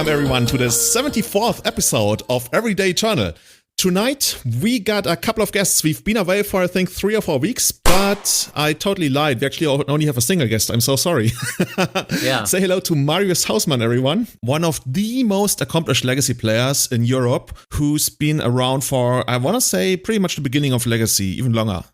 Welcome everyone to the 74th episode of Everyday Journal. Tonight we got a couple of guests. We've been away for I think 3 or 4 weeks, but I totally lied. We actually only have a single guest. I'm so sorry. Yeah. Say hello to Marius Hausmann, everyone. One of the most accomplished Legacy players in Europe, who's been around for, I want to say, pretty much the beginning of Legacy, even longer.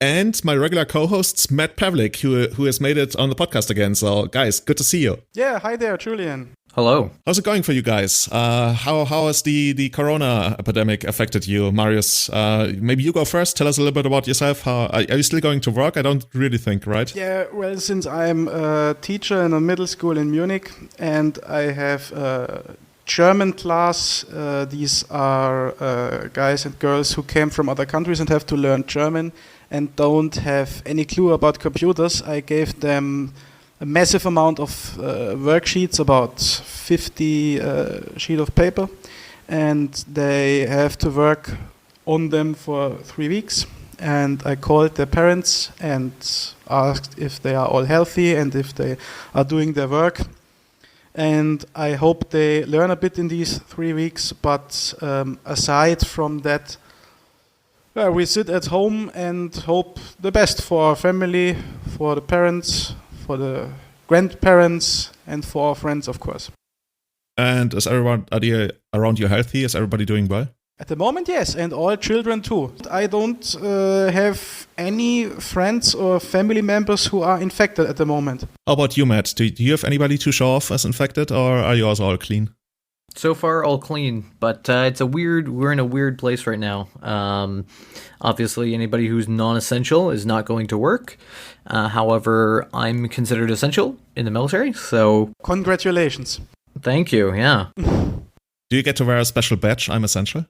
And my regular co-hosts, Matt Pavlik, who has made it on the podcast again. So, guys, good to see you. Yeah, hi there, Julian. Hello. How's it going for you guys? How has the corona epidemic affected you, Marius? Maybe you go first. Tell us a little bit about yourself. Are you still going to work? I don't really think, right? Yeah, well, since I'm a teacher in a middle school in Munich and I have a German class, these are guys and girls who came from other countries and have to learn German and don't have any clue about computers. I gave them a massive amount of worksheets, about 50 sheet of paper, and they have to work on them for 3 weeks. And I called their parents and asked if they are all healthy and if they are doing their work. And I hope they learn a bit in these 3 weeks, but aside from that, we sit at home and hope the best for our family, for the parents, for the grandparents, and for our friends, of course. And is everyone around you healthy? Is everybody doing well? At the moment, yes, and all children too. I don't have any friends or family members who are infected at the moment. How about you, Matt? Do you have anybody to show off as infected, or are you also all clean? So far, all clean, but we're in a weird place right now. Obviously, anybody who's non-essential is not going to work. However, I'm considered essential in the military, so... Congratulations. Thank you, yeah. Do you get to wear a special badge, I'm essential?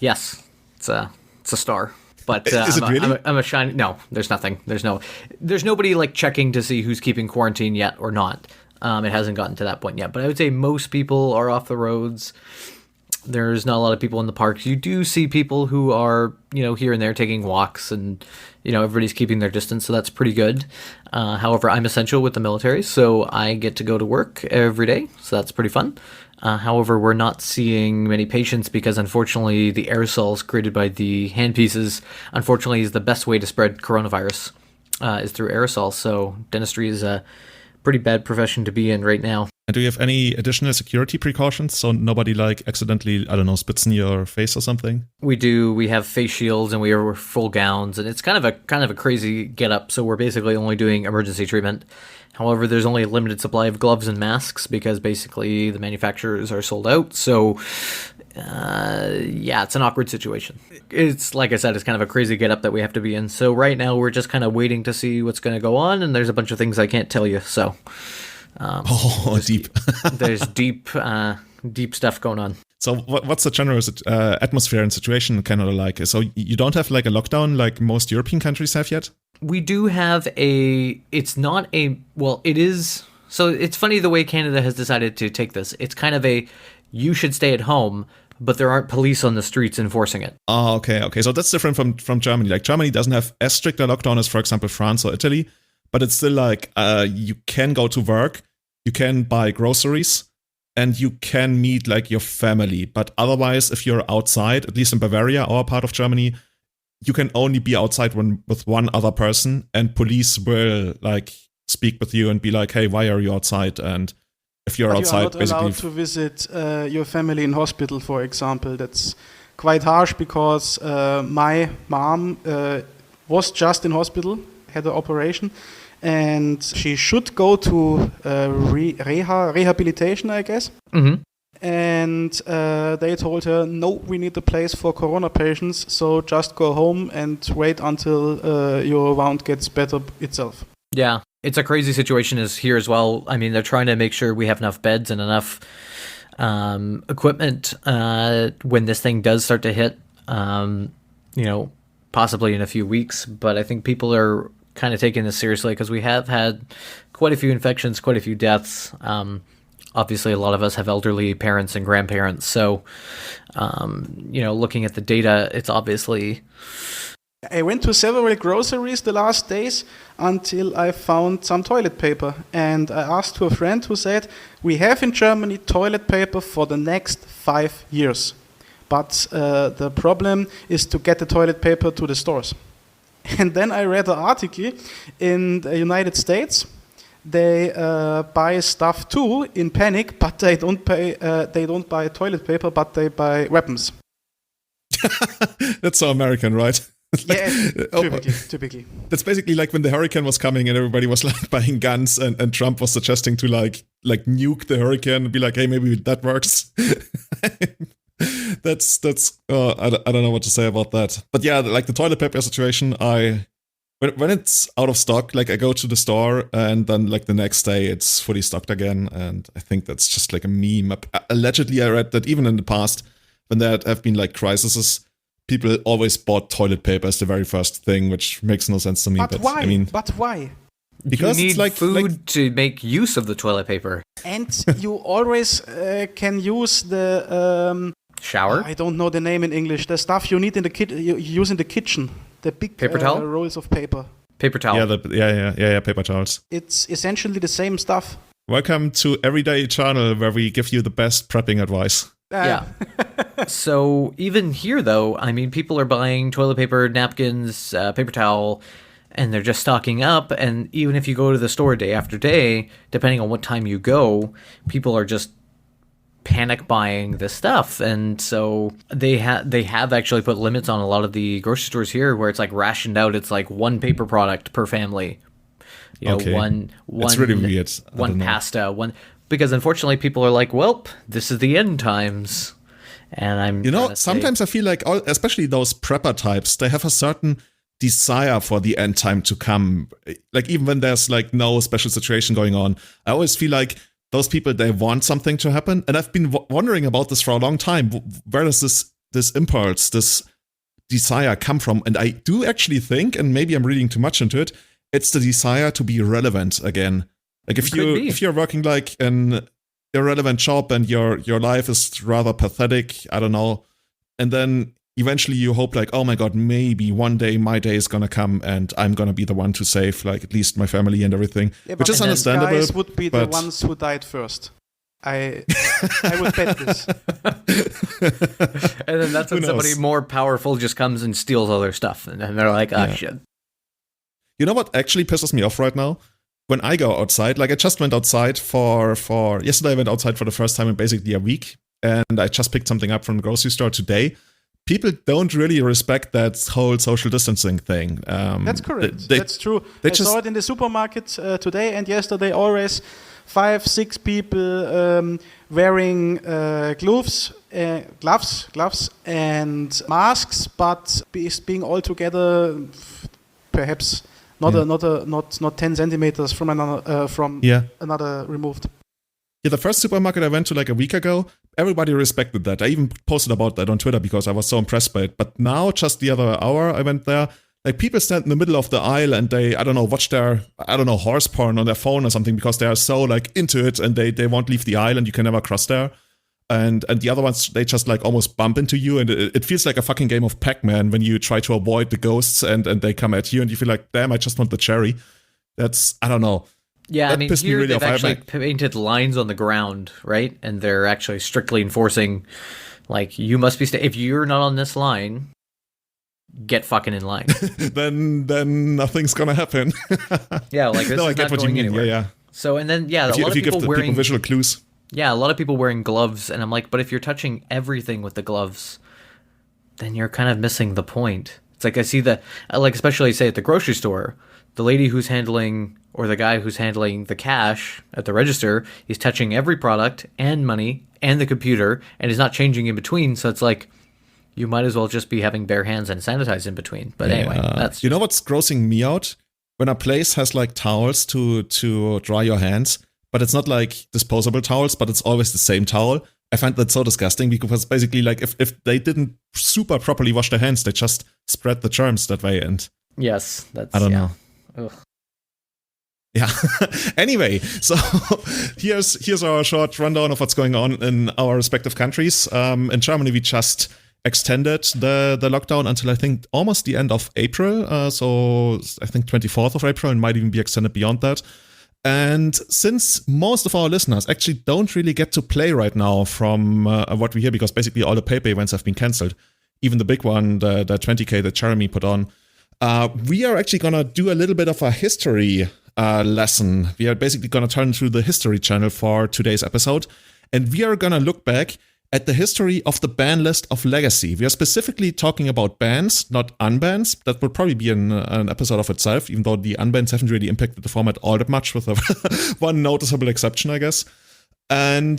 Yes. It's a star. But is it really? I'm a shiny... No, there's nothing. There's nobody like checking to see who's keeping quarantine yet or not. It hasn't gotten to that point yet, but I would say most people are off the roads. There's not a lot of people in the parks. You do see people who are, here and there taking walks and, everybody's keeping their distance. So that's pretty good. However, I'm essential with the military, so I get to go to work every day. So that's pretty fun. However, we're not seeing many patients because unfortunately the aerosols created by the handpieces, unfortunately, is the best way to spread coronavirus is through aerosols. So dentistry is a pretty bad profession to be in right now. And do you have any additional security precautions so nobody accidentally, spits in your face or something? We do. We have face shields and we wear full gowns, and it's kind of a crazy getup. So we're basically only doing emergency treatment. However, there's only a limited supply of gloves and masks because basically the manufacturers are sold out. So it's an awkward situation. It's, like I said, it's kind of a crazy getup that we have to be in. So right now we're just kind of waiting to see what's going to go on, and there's a bunch of things I can't tell you. So, deep. There's deep stuff going on. So what's the general atmosphere and situation in Canada like? So you don't have like a lockdown like most European countries have yet? We do have it is. So it's funny the way Canada has decided to take this. It's kind of you should stay at home, but there aren't police on the streets enforcing it. Oh, okay. So that's different from Germany. Like Germany doesn't have as strict a lockdown as, for example, France or Italy, but it's still like you can go to work, you can buy groceries, and you can meet like your family. But otherwise, if you're outside, at least in Bavaria, our part of Germany, you can only be outside with one other person, and police will like speak with you and be like, "Hey, why are you outside?" And if you're outside, you are not allowed to visit your family in hospital, for example. That's quite harsh because my mom was just in hospital, had an operation, and she should go to rehabilitation, I guess. Mm-hmm. And they told her, no, we need a place for corona patients, so just go home and wait until your wound gets better itself. Yeah, it's a crazy situation here as well. I mean, they're trying to make sure we have enough beds and enough equipment when this thing does start to hit, possibly in a few weeks. But I think people are kind of taking this seriously because we have had quite a few infections, quite a few deaths. Obviously, a lot of us have elderly parents and grandparents. So, looking at the data, it's obviously I went to several groceries the last days until I found some toilet paper. And I asked to a friend who said, we have in Germany toilet paper for the next 5 years. But the problem is to get the toilet paper to the stores. And then I read an article in the United States. They buy stuff too in panic, but they don't buy toilet paper, but they buy weapons. That's so American, right? Yeah, typically. That's basically like when the hurricane was coming and everybody was like buying guns and Trump was suggesting to like nuke the hurricane and be like, hey, maybe that works. that's I don't know what to say about that. But yeah, like the toilet paper situation, when it's out of stock, like I go to the store and then like the next day it's fully stocked again. And I think that's just like a meme. Allegedly, I read that even in the past, when there have been like crises, people always bought toilet paper as the very first thing, which makes no sense to me. But why? But why? Because you need it's like food to make use of the toilet paper. And you always can use the shower. I don't know the name in English. The stuff you need in the you use in the kitchen. The big paper towel? Rolls of paper. Paper towel. Yeah, paper towels. It's essentially the same stuff. Welcome to Everyday Channel, where we give you the best prepping advice. Yeah. So even here, though, I mean, people are buying toilet paper, napkins, paper towel, and they're just stocking up. And even if you go to the store day after day, depending on what time you go, people are just panic buying this stuff. And so they have actually put limits on a lot of the grocery stores here where it's like rationed out. It's like one paper product per family. You know, okay. one it's really weird. One pasta, one... Because unfortunately, people are like, well, this is the end times. And I'm sometimes I feel like, especially those prepper types, they have a certain desire for the end time to come. Like, even when there's like no special situation going on, I always feel like those people, they want something to happen. And I've been wondering about this for a long time. Where does this impulse, this desire come from? And I do actually think, and maybe I'm reading too much into it, it's the desire to be relevant again. Like if you're working like an irrelevant job and your life is rather pathetic, I don't know, and then eventually you hope like, oh my god, maybe one day my day is gonna come and I'm gonna be the one to save like at least my family and everything, which is understandable. Guys would be the ones who died first. I would bet this. And then that's when somebody more powerful just comes and steals all their stuff, and then they're like, shit. You know what actually pisses me off right now? When I go outside, like I just went outside for yesterday, I went outside for the first time in basically a week, and I just picked something up from the grocery store today. People don't really respect that whole social distancing thing. That's correct. That's true. I saw it in the supermarket today and yesterday. Always 5-6 people wearing gloves and masks, but being all together, perhaps. Not 10 centimeters from another removed. Yeah, the first supermarket I went to like a week ago, everybody respected that. I even posted about that on Twitter because I was so impressed by it. But now, just the other hour I went there, like people stand in the middle of the aisle and they, I don't know, watch their, horse porn on their phone or something because they are so like into it and they won't leave the aisle and you can never cross there. And the other ones, they just like almost bump into you, and it feels like a fucking game of Pac-Man when you try to avoid the ghosts and they come at you and you feel like, damn, I just want the cherry. That's, I don't know. Yeah, that I mean, here really they've actually painted lines on the ground, right? And they're actually strictly enforcing, like, you must be, if you're not on this line, get fucking in line. then nothing's gonna happen. Yeah, like this is I get not what going you mean. anywhere. Yeah. So, and then, yeah, if you give the people visual clues. Yeah, a lot of people wearing gloves, and I'm like, but if you're touching everything with the gloves, then you're kind of missing the point. It's like I see like especially say at the grocery store, the lady who's handling, or the guy who's handling the cash at the register, he's touching every product and money and the computer, and he's not changing in between, so it's like, you might as well just be having bare hands and sanitize in between. But anyway, that's... You know what's grossing me out? When a place has like towels to dry your hands, but it's not like disposable towels, but it's always the same towel. I find that so disgusting because basically like if they didn't super properly wash their hands, they just spread the germs that way. And yes, that's... I don't know. Ugh. Yeah. Anyway, so here's our short rundown of what's going on in our respective countries. In Germany, we just extended the lockdown until I think almost the end of April. So I think 24th of April, and might even be extended beyond that. And since most of our listeners actually don't really get to play right now from what we hear, because basically all the paper events have been cancelled, even the big one, the 20K that Jeremy put on, we are actually going to do a little bit of a history lesson. We are basically going to turn to the History channel for today's episode, and we are going to look back at the history of the ban list of Legacy. We are specifically talking about bans, not unbans. That would probably be an episode of itself, even though the unbans haven't really impacted the format all that much, with one noticeable exception, I guess. And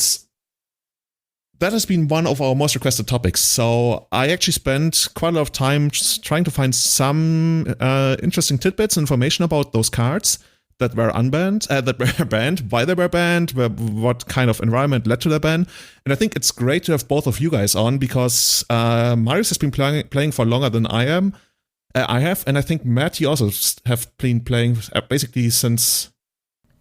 that has been one of our most requested topics. So I actually spent quite a lot of time just trying to find some interesting tidbits, information about those cards that were unbanned, that were banned, why they were banned, what kind of environment led to their ban. And I think it's great to have both of you guys on, because Marius has been playing for longer than I have, and I think Matt, you also have been playing basically since...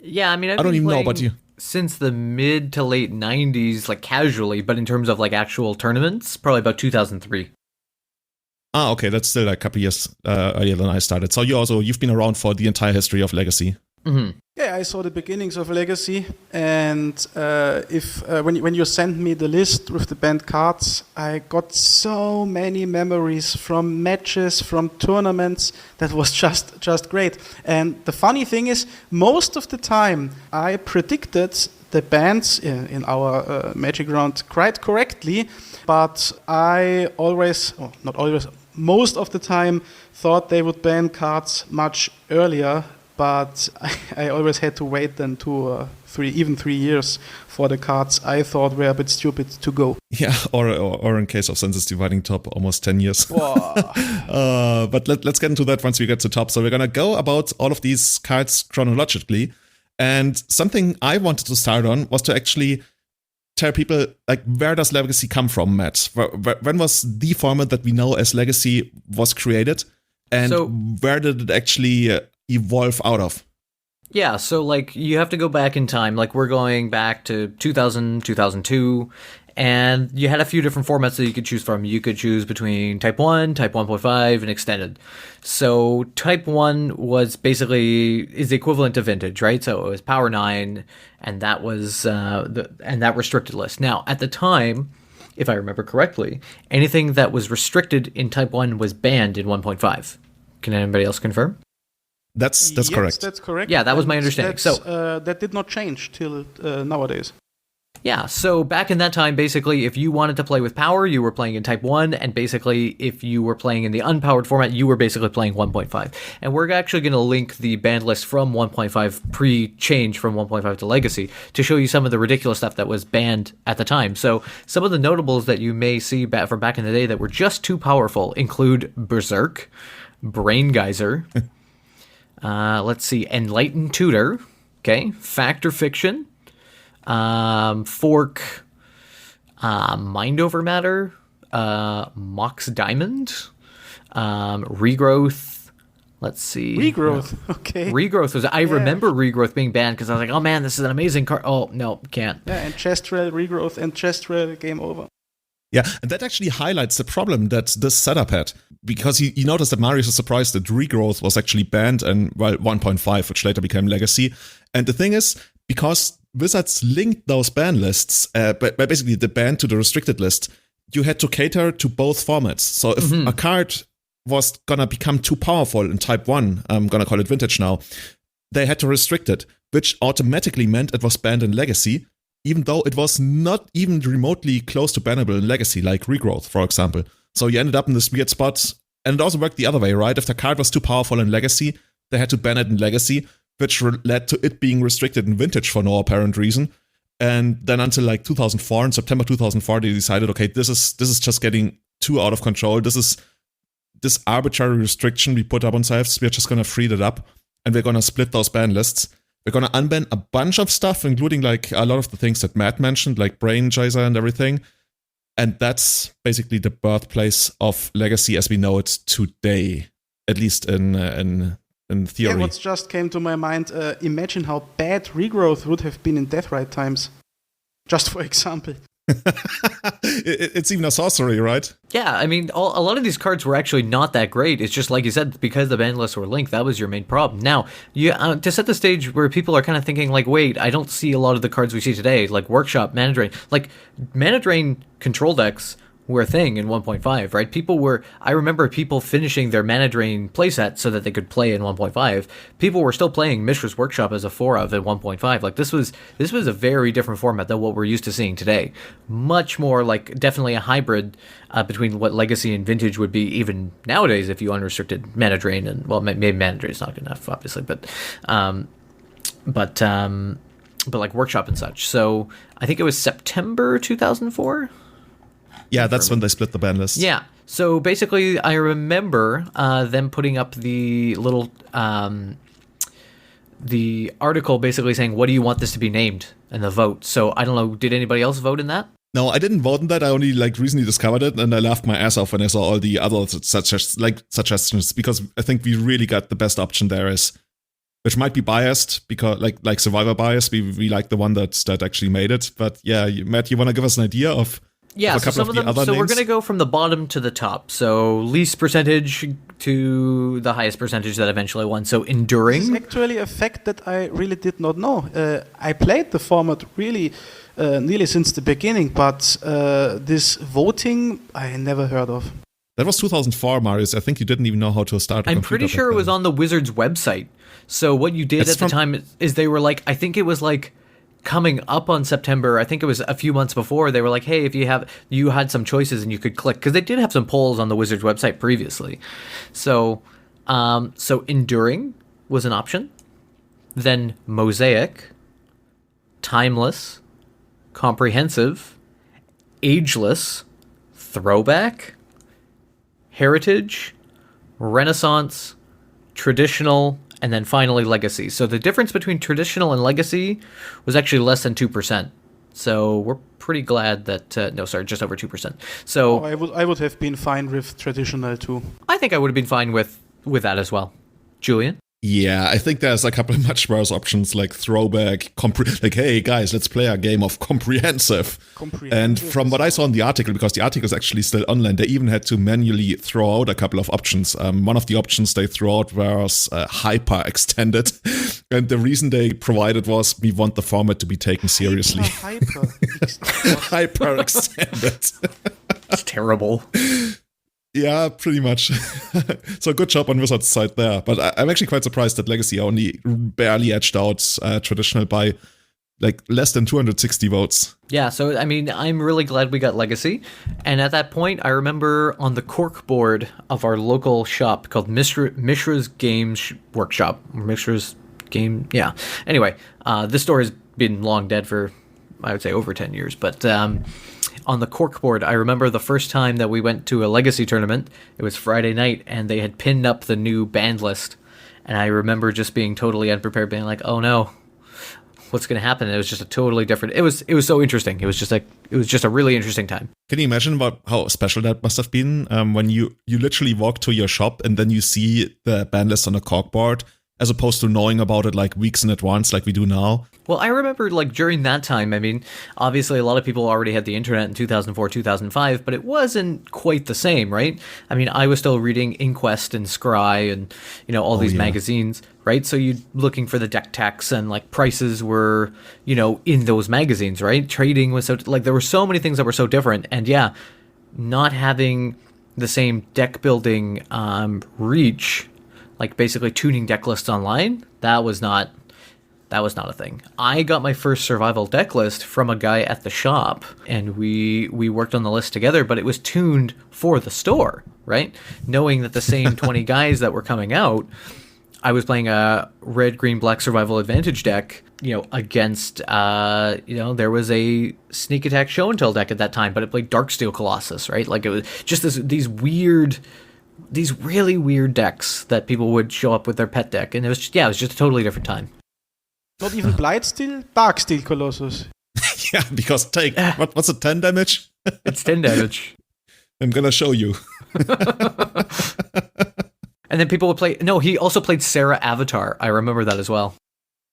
Yeah, I mean, I don't even know, but you... Since the mid to late 90s, like casually, but in terms of like actual tournaments, probably about 2003. Okay, that's still like a couple years earlier than I started. So you've been around for the entire history of Legacy. Mm-hmm. Yeah, I saw the beginnings of Legacy, and when you sent me the list with the banned cards, I got so many memories from matches, from tournaments. That was just great. And the funny thing is, most of the time I predicted the bans in our Magic round quite correctly, but I always, or not always, most of the time thought they would ban cards much earlier. But I always had to wait then 2 or 3 years for the cards I thought were a bit stupid to go. Yeah, or in case of Census Dividing Top, almost 10 years. But let's get into that once we get to top. So we're going to go about all of these cards chronologically. And something I wanted to start on was to actually tell people, like, where does Legacy come from, Matt? When was the format that we know as Legacy was created? And where did it actually... evolve out of? Yeah, so like you have to go back in time. Like we're going back to 2000, 2002, and you had a few different formats that you could choose from. You could choose between Type 1, Type 1.5, and Extended. So Type 1 was basically is the equivalent to Vintage, right? So it was Power 9, and that was that restricted list. Now, at the time, if I remember correctly, anything that was restricted in Type 1 was banned in 1.5. Can anybody else confirm? That's yes, correct. That's correct. Yeah, that was my understanding. So that did not change till nowadays. Yeah, so back in that time, basically, if you wanted to play with power, you were playing in Type 1, and basically, if you were playing in the unpowered format, you were basically playing 1.5. And we're actually going to link the banned list from 1.5, pre-change from 1.5 to Legacy, to show you some of the ridiculous stuff that was banned at the time. So some of the notables that you may see from back in the day that were just too powerful include Berserk, Brain Geyser, let's see, Enlightened Tutor, okay, Fact or Fiction, Fork, Mind Over Matter, Mox Diamond, Regrowth. Let's see. Regrowth, okay. Regrowth was. I remember Regrowth being banned because I was like, oh man, this is an amazing card. Oh no, can't. Yeah, and Chestrail, Regrowth, and Chestrail, game over. Yeah, and that actually highlights the problem that this setup had, because you noticed that Marius was surprised that Regrowth was actually banned in 1.5, which later became Legacy. And the thing is, because Wizards linked those ban lists, basically the ban to the restricted list, you had to cater to both formats. So if a card was gonna become too powerful in Type 1, I'm gonna call it Vintage now, they had to restrict it, which automatically meant it was banned in Legacy, even though it was not even remotely close to bannable in Legacy, like Regrowth, for example. So you ended up in this weird spot, and it also worked the other way, right? If the card was too powerful in Legacy, they had to ban it in Legacy, which led to it being restricted in Vintage for no apparent reason. And then until like 2004, in September 2004, they decided, okay, this is just getting too out of control. This is this arbitrary restriction we put up on ourselves. We're just gonna free that up, and we're gonna split those ban lists. We're going to unban a bunch of stuff, including like a lot of the things that Matt mentioned, like Brain Geyser and everything. And that's basically the birthplace of Legacy as we know it today, at least in theory. Yeah, what just came to my mind, imagine how bad Regrowth would have been in Deathrite times. Just for example. It's even a sorcery, right? Yeah, I mean, a lot of these cards were actually not that great. It's just like you said, because the ban lists were linked, that was your main problem. Now, to set the stage where people are kind of thinking, like, wait, I don't see a lot of the cards we see today, like Workshop, Mana Drain. Like, Mana Drain control decks were a thing in 1.5, right? I remember people finishing their Mana Drain playset so that they could play in 1.5. People were still playing Mishra's Workshop as a 4 of in 1.5. Like, this was a very different format than what we're used to seeing today. Much more like definitely a hybrid between what Legacy and Vintage would be even nowadays if you unrestricted Mana Drain, and well, maybe Mana Drain is not good enough, obviously, but like Workshop and such. So I think it was September 2004. Yeah, that's when they split the ban list. Yeah. So basically, I remember them putting up the little the article basically saying, "What do you want this to be named?" and the vote. So I don't know. Did anybody else vote in that? No, I didn't vote on that. I only recently discovered it, and I laughed my ass off when I saw all the other suggestions, because I think we really got the best option there, which might be biased because like Survivor bias. We like the one that actually made it. But yeah, Matt, you want to give us an idea of? Yeah, so some of them. So we're going to go from the bottom to the top. So least percentage to the highest percentage that eventually won. So Enduring. This is actually a fact that I really did not know. I played the format really nearly since the beginning, but this voting I never heard of. That was 2004, Marius. I think you didn't even know how to start. I'm pretty sure it was on the Wizards website. So what you did at the time is they were like, I think it was like coming up on September, I think it was a few months before, they were like, hey, if you had some choices and you could click, because they did have some polls on the Wizards website previously. So Enduring was an option. Then Mosaic, Timeless, Comprehensive, Ageless, Throwback, Heritage, Renaissance, Traditional, and then finally Legacy. So the difference between Traditional and Legacy was actually less than 2%. So we're pretty glad that just over 2%. So I would have been fine with Traditional too. I think I would have been fine with that as well. Julian? Yeah, I think there's a couple of much worse options like Throwback, like, hey guys, let's play a game of Comprehensive. And from what I saw in the article, because the article is actually still online, they even had to manually throw out a couple of options. One of the options they threw out was Hyper Extended. And the reason they provided was, we want the format to be taken seriously. Hyper Extended. It's terrible. Yeah, pretty much. So good job on Wizards' side there. But I'm actually quite surprised that Legacy only barely edged out Traditional by less than 260 votes. Yeah, so I mean, I'm really glad we got Legacy. And at that point, I remember on the cork board of our local shop called Mishra's Games Workshop. Mishra's Game, yeah. Anyway, this store has been long dead for, I would say, over 10 years. But on the corkboard, I remember the first time that we went to a Legacy tournament. It was Friday night, and they had pinned up the new band list. And I remember just being totally unprepared, being like, "Oh no, what's going to happen?" And it was just a totally different. It was so interesting. It was just a really interesting time. Can you imagine how special that must have been when you literally walk to your shop and then you see the band list on a corkboard, as opposed to knowing about it weeks in advance like we do now? Well, I remember during that time, I mean, obviously a lot of people already had the internet in 2004, 2005, but it wasn't quite the same, right? I mean, I was still reading Inquest and Scry and, all these magazines, right? So you're looking for the deck techs and prices were, in those magazines, right? Trading was so, there were so many things that were so different. And yeah, not having the same deck building reach, basically tuning deck lists online, that was not a thing. I got my first survival deck list from a guy at the shop, and we worked on the list together, but it was tuned for the store, right? Knowing that the same 20 guys that were coming out, I was playing a red, green, black survival advantage deck, against, there was a sneak attack show and tell deck at that time, but it played Darksteel Colossus, right? It was just these really weird decks that people would show up with their pet deck, and it was just a totally different time. Not even Blightsteel, Darksteel Colossus. Yeah, because what's it, 10 damage? It's 10 damage. I'm gonna show you. And then people would play. No, he also played Sarah Avatar. I remember that as well.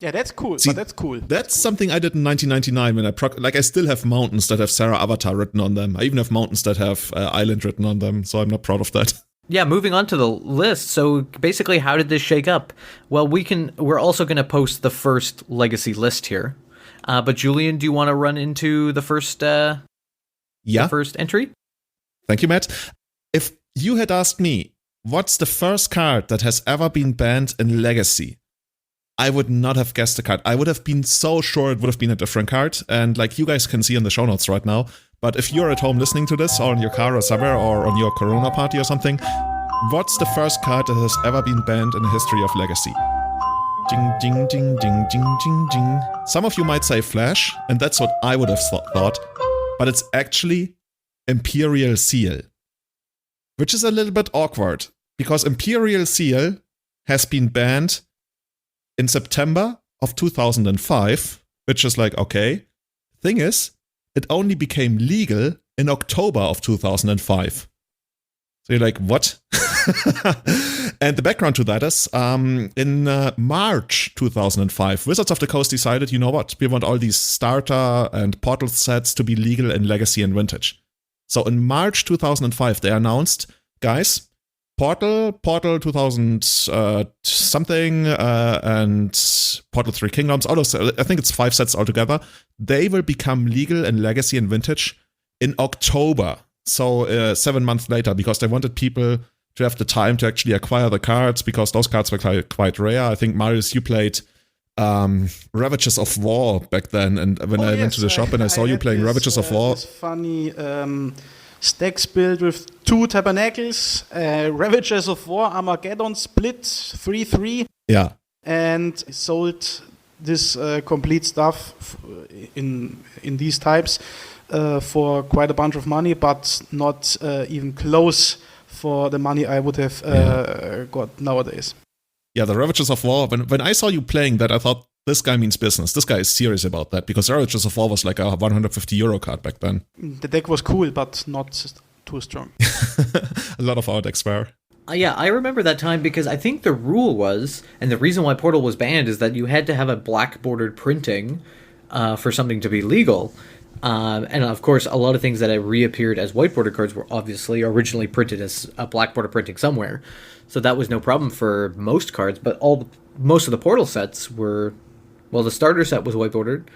Yeah, that's cool. See, but that's cool. That's something I did in 1999 when I still have mountains that have Sarah Avatar written on them. I even have mountains that have Island written on them, so I'm not proud of that. Yeah, moving on to the list. So basically, how did this shake up? Well, we're also going to post the first legacy list here. But Julian, do you want to run into the first the first entry? Thank you, Matt. If you had asked me, what's the first card that has ever been banned in Legacy? I would not have guessed the card. I would have been so sure it would have been a different card. And like you guys can see in the show notes right now, but if you're at home listening to this, or in your car or somewhere, or on your Corona party or something, what's the first card that has ever been banned in the history of Legacy? Ding, ding, ding, ding, ding, ding, ding. Some of you might say Flash, and that's what I would have thought, but it's actually Imperial Seal, which is a little bit awkward, because Imperial Seal has been banned in September of 2005, which is like, okay. Thing is, it only became legal in October of 2005. So you're like, what? And the background to that is, in March 2005, Wizards of the Coast decided, you know what, we want all these starter and portal sets to be legal in Legacy and Vintage. So in March 2005, they announced, guys, Portal 2000 something, and Portal 3 Kingdoms, all those, I think it's 5 sets altogether, they will become legal in Legacy and Vintage in October. So 7 months later, because they wanted people to have the time to actually acquire the cards, because those cards were quite rare. I think, Marius, you played Ravages of War back then, and when I went to the shop and I saw you playing Ravages of War. This funny stacks built with 2 Tabernacles, Ravages of War, Armageddon split 3/3. Yeah. And sold this complete stuff in these types for quite a bunch of money, but not even close for the money I would have got nowadays. Yeah, the Ravages of War, when I saw you playing that, I thought, this guy means business. This guy is serious about that, because Ravages of War was like a 150 euro card back then. The deck was cool, but not too strong. A lot of our decks were. Yeah, I remember that time, because I think the rule was, and the reason why Portal was banned, is that you had to have a black bordered printing for something to be legal. And of course, a lot of things that reappeared as white border cards were obviously originally printed as a black border printing somewhere. So that was no problem for most cards, but most of the Portal sets were, well, the starter set was white bordered,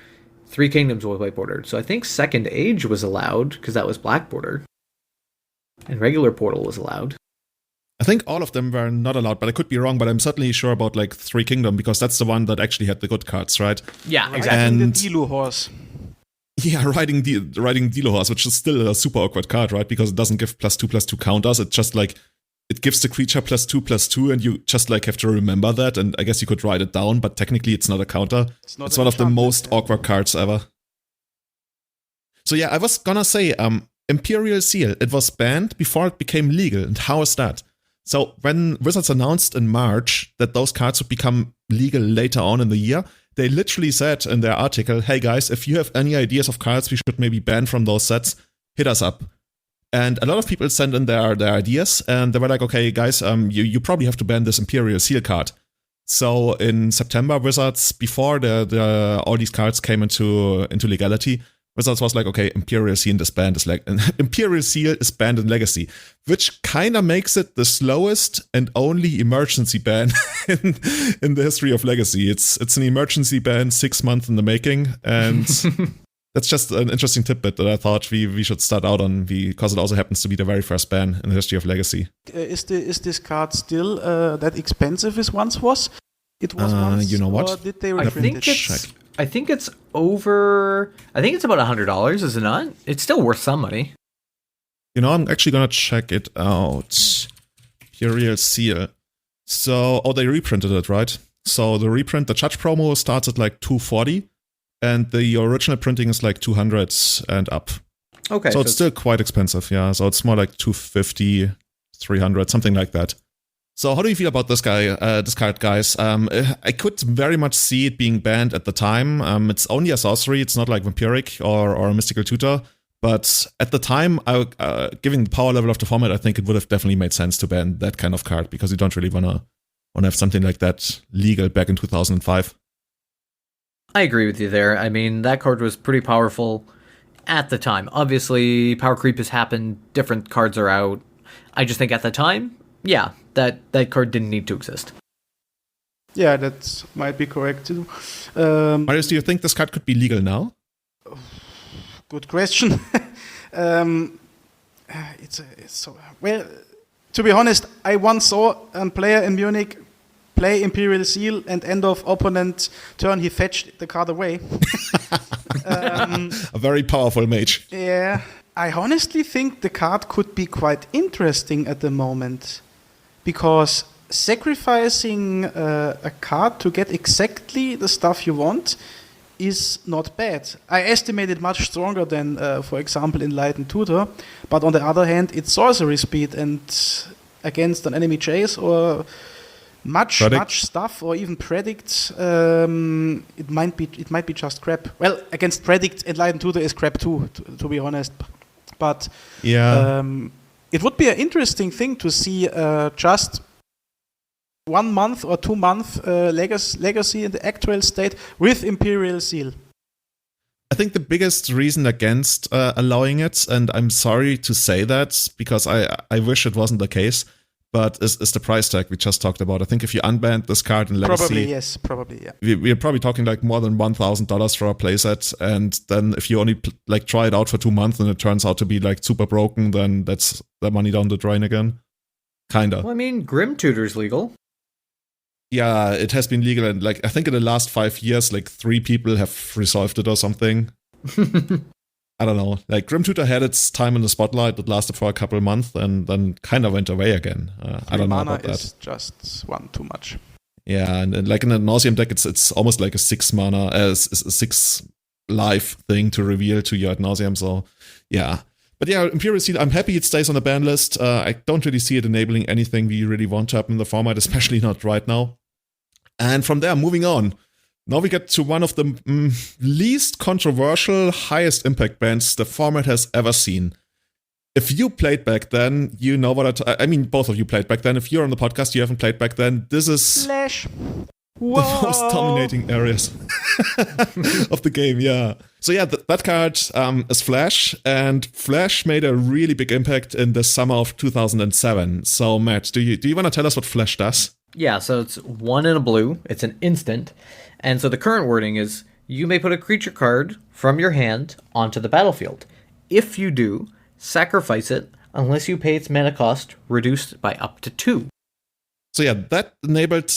3 Kingdoms was white bordered. So I think Second Age was allowed, because that was black border, and regular Portal was allowed. I think all of them were not allowed, but I could be wrong, but I'm certainly sure about like 3 Kingdom, because that's the one that actually had the good cards, right? Yeah, exactly. And And the Dilu horse. yeah, riding Dilo Horse, which is still a super awkward card, right? Because it doesn't give +2/+2 counters. It just like, it gives the creature +2/+2, and you just like have to remember that. And I guess you could write it down, but technically it's not a counter. It's one of the most awkward cards ever. So yeah, I was gonna say, Imperial Seal, it was banned before it became legal. And how is that? So when Wizards announced in March that those cards would become legal later on in the year, they literally said in their article, hey guys, if you have any ideas of cards we should maybe ban from those sets, hit us up. And a lot of people sent in their ideas, and they were like, okay, guys, you probably have to ban this Imperial Seal card. So in September, Wizards, before all these cards came into legality, Wizards was like, okay, Imperial Seal is banned. Imperial Seal is banned in Legacy, which kind of makes it the slowest and only emergency ban in the history of Legacy. It's an emergency ban, 6 months in the making, and that's just an interesting tidbit that I thought we should start out on, because it also happens to be the very first ban in the history of Legacy. Is this card still that expensive as once was? It was once, you know what? Or did they reprint it? I think it's over. I think it's about $100. Is it not? It's still worth some money. You know, I'm actually gonna check it out. Imperial Seal. So, they reprinted it, right? So the reprint, the Judge promo starts at like $240, and the original printing is like $200 and up. Okay, so it's still quite expensive, yeah. So it's more like $250, $300, something like that. So how do you feel about this card, guys? I could very much see it being banned at the time. It's only a sorcery. It's not like Vampiric or a Mystical Tutor. But at the time, given the power level of the format, I think it would have definitely made sense to ban that kind of card, because you don't really want to have something like that legal back in 2005. I agree with you there. I mean, that card was pretty powerful at the time. Obviously, power creep has happened. Different cards are out. I just think at the time, yeah, that card didn't need to exist. Yeah, that might be correct too. Marius, do you think this card could be legal now? Good question. It's so well. To be honest, I once saw a player in Munich play Imperial Seal, and end of opponent turn he fetched the card away. A very powerful mage. Yeah, I honestly think the card could be quite interesting at the moment, because sacrificing a card to get exactly the stuff you want is not bad. I estimate it much stronger than, for example, Enlightened Tutor, but on the other hand, it's sorcery speed, and against an enemy chase or much stuff, or even predict, it might be just crap. Well, against predict, Enlightened Tutor is crap too, to be honest. But yeah, it would be an interesting thing to see just 1 month or 2 month legacy in the actual state with Imperial Seal. I think the biggest reason against allowing it, and I'm sorry to say that because I wish it wasn't the case, but is the price tag we just talked about. I think if you unbanned this card in Legacy... Probably, yeah. We're probably talking like more than $1,000 for a playset, and then if you only like try it out for 2 months and it turns out to be like super broken, then that's the money down the drain again. Kinda. Well, I mean, Grim Tutor's legal. Yeah, it has been legal, and like I think in the last 5 years, like 3 people have resolved it or something. I don't know. Like Grim Tutor had its time in the spotlight that lasted for a couple of months, and then kind of went away again. I don't know about that. Is just one too much. Yeah, and like in the Nauseam deck, it's almost like a 6 mana, a 6 life thing to reveal to you at Nauseam. So yeah. But yeah, Imperial Seal, I'm happy it stays on the ban list. I don't really see it enabling anything we really want to happen in the format, especially not right now. And from there, moving on. Now we get to one of the least controversial, highest impact bans the format has ever seen. If you played back then, you know what I mean, both of you played back then. If you're on the podcast, you haven't played back then, this is Flash. the most dominating areas of the game, yeah. So yeah, that card is Flash, and Flash made a really big impact in the summer of 2007. So Matt, do you want to tell us what Flash does? Yeah, so it's 1 in a blue. It's an instant. And so the current wording is, you may put a creature card from your hand onto the battlefield. If you do, sacrifice it unless you pay its mana cost reduced by up to 2. So yeah, that enabled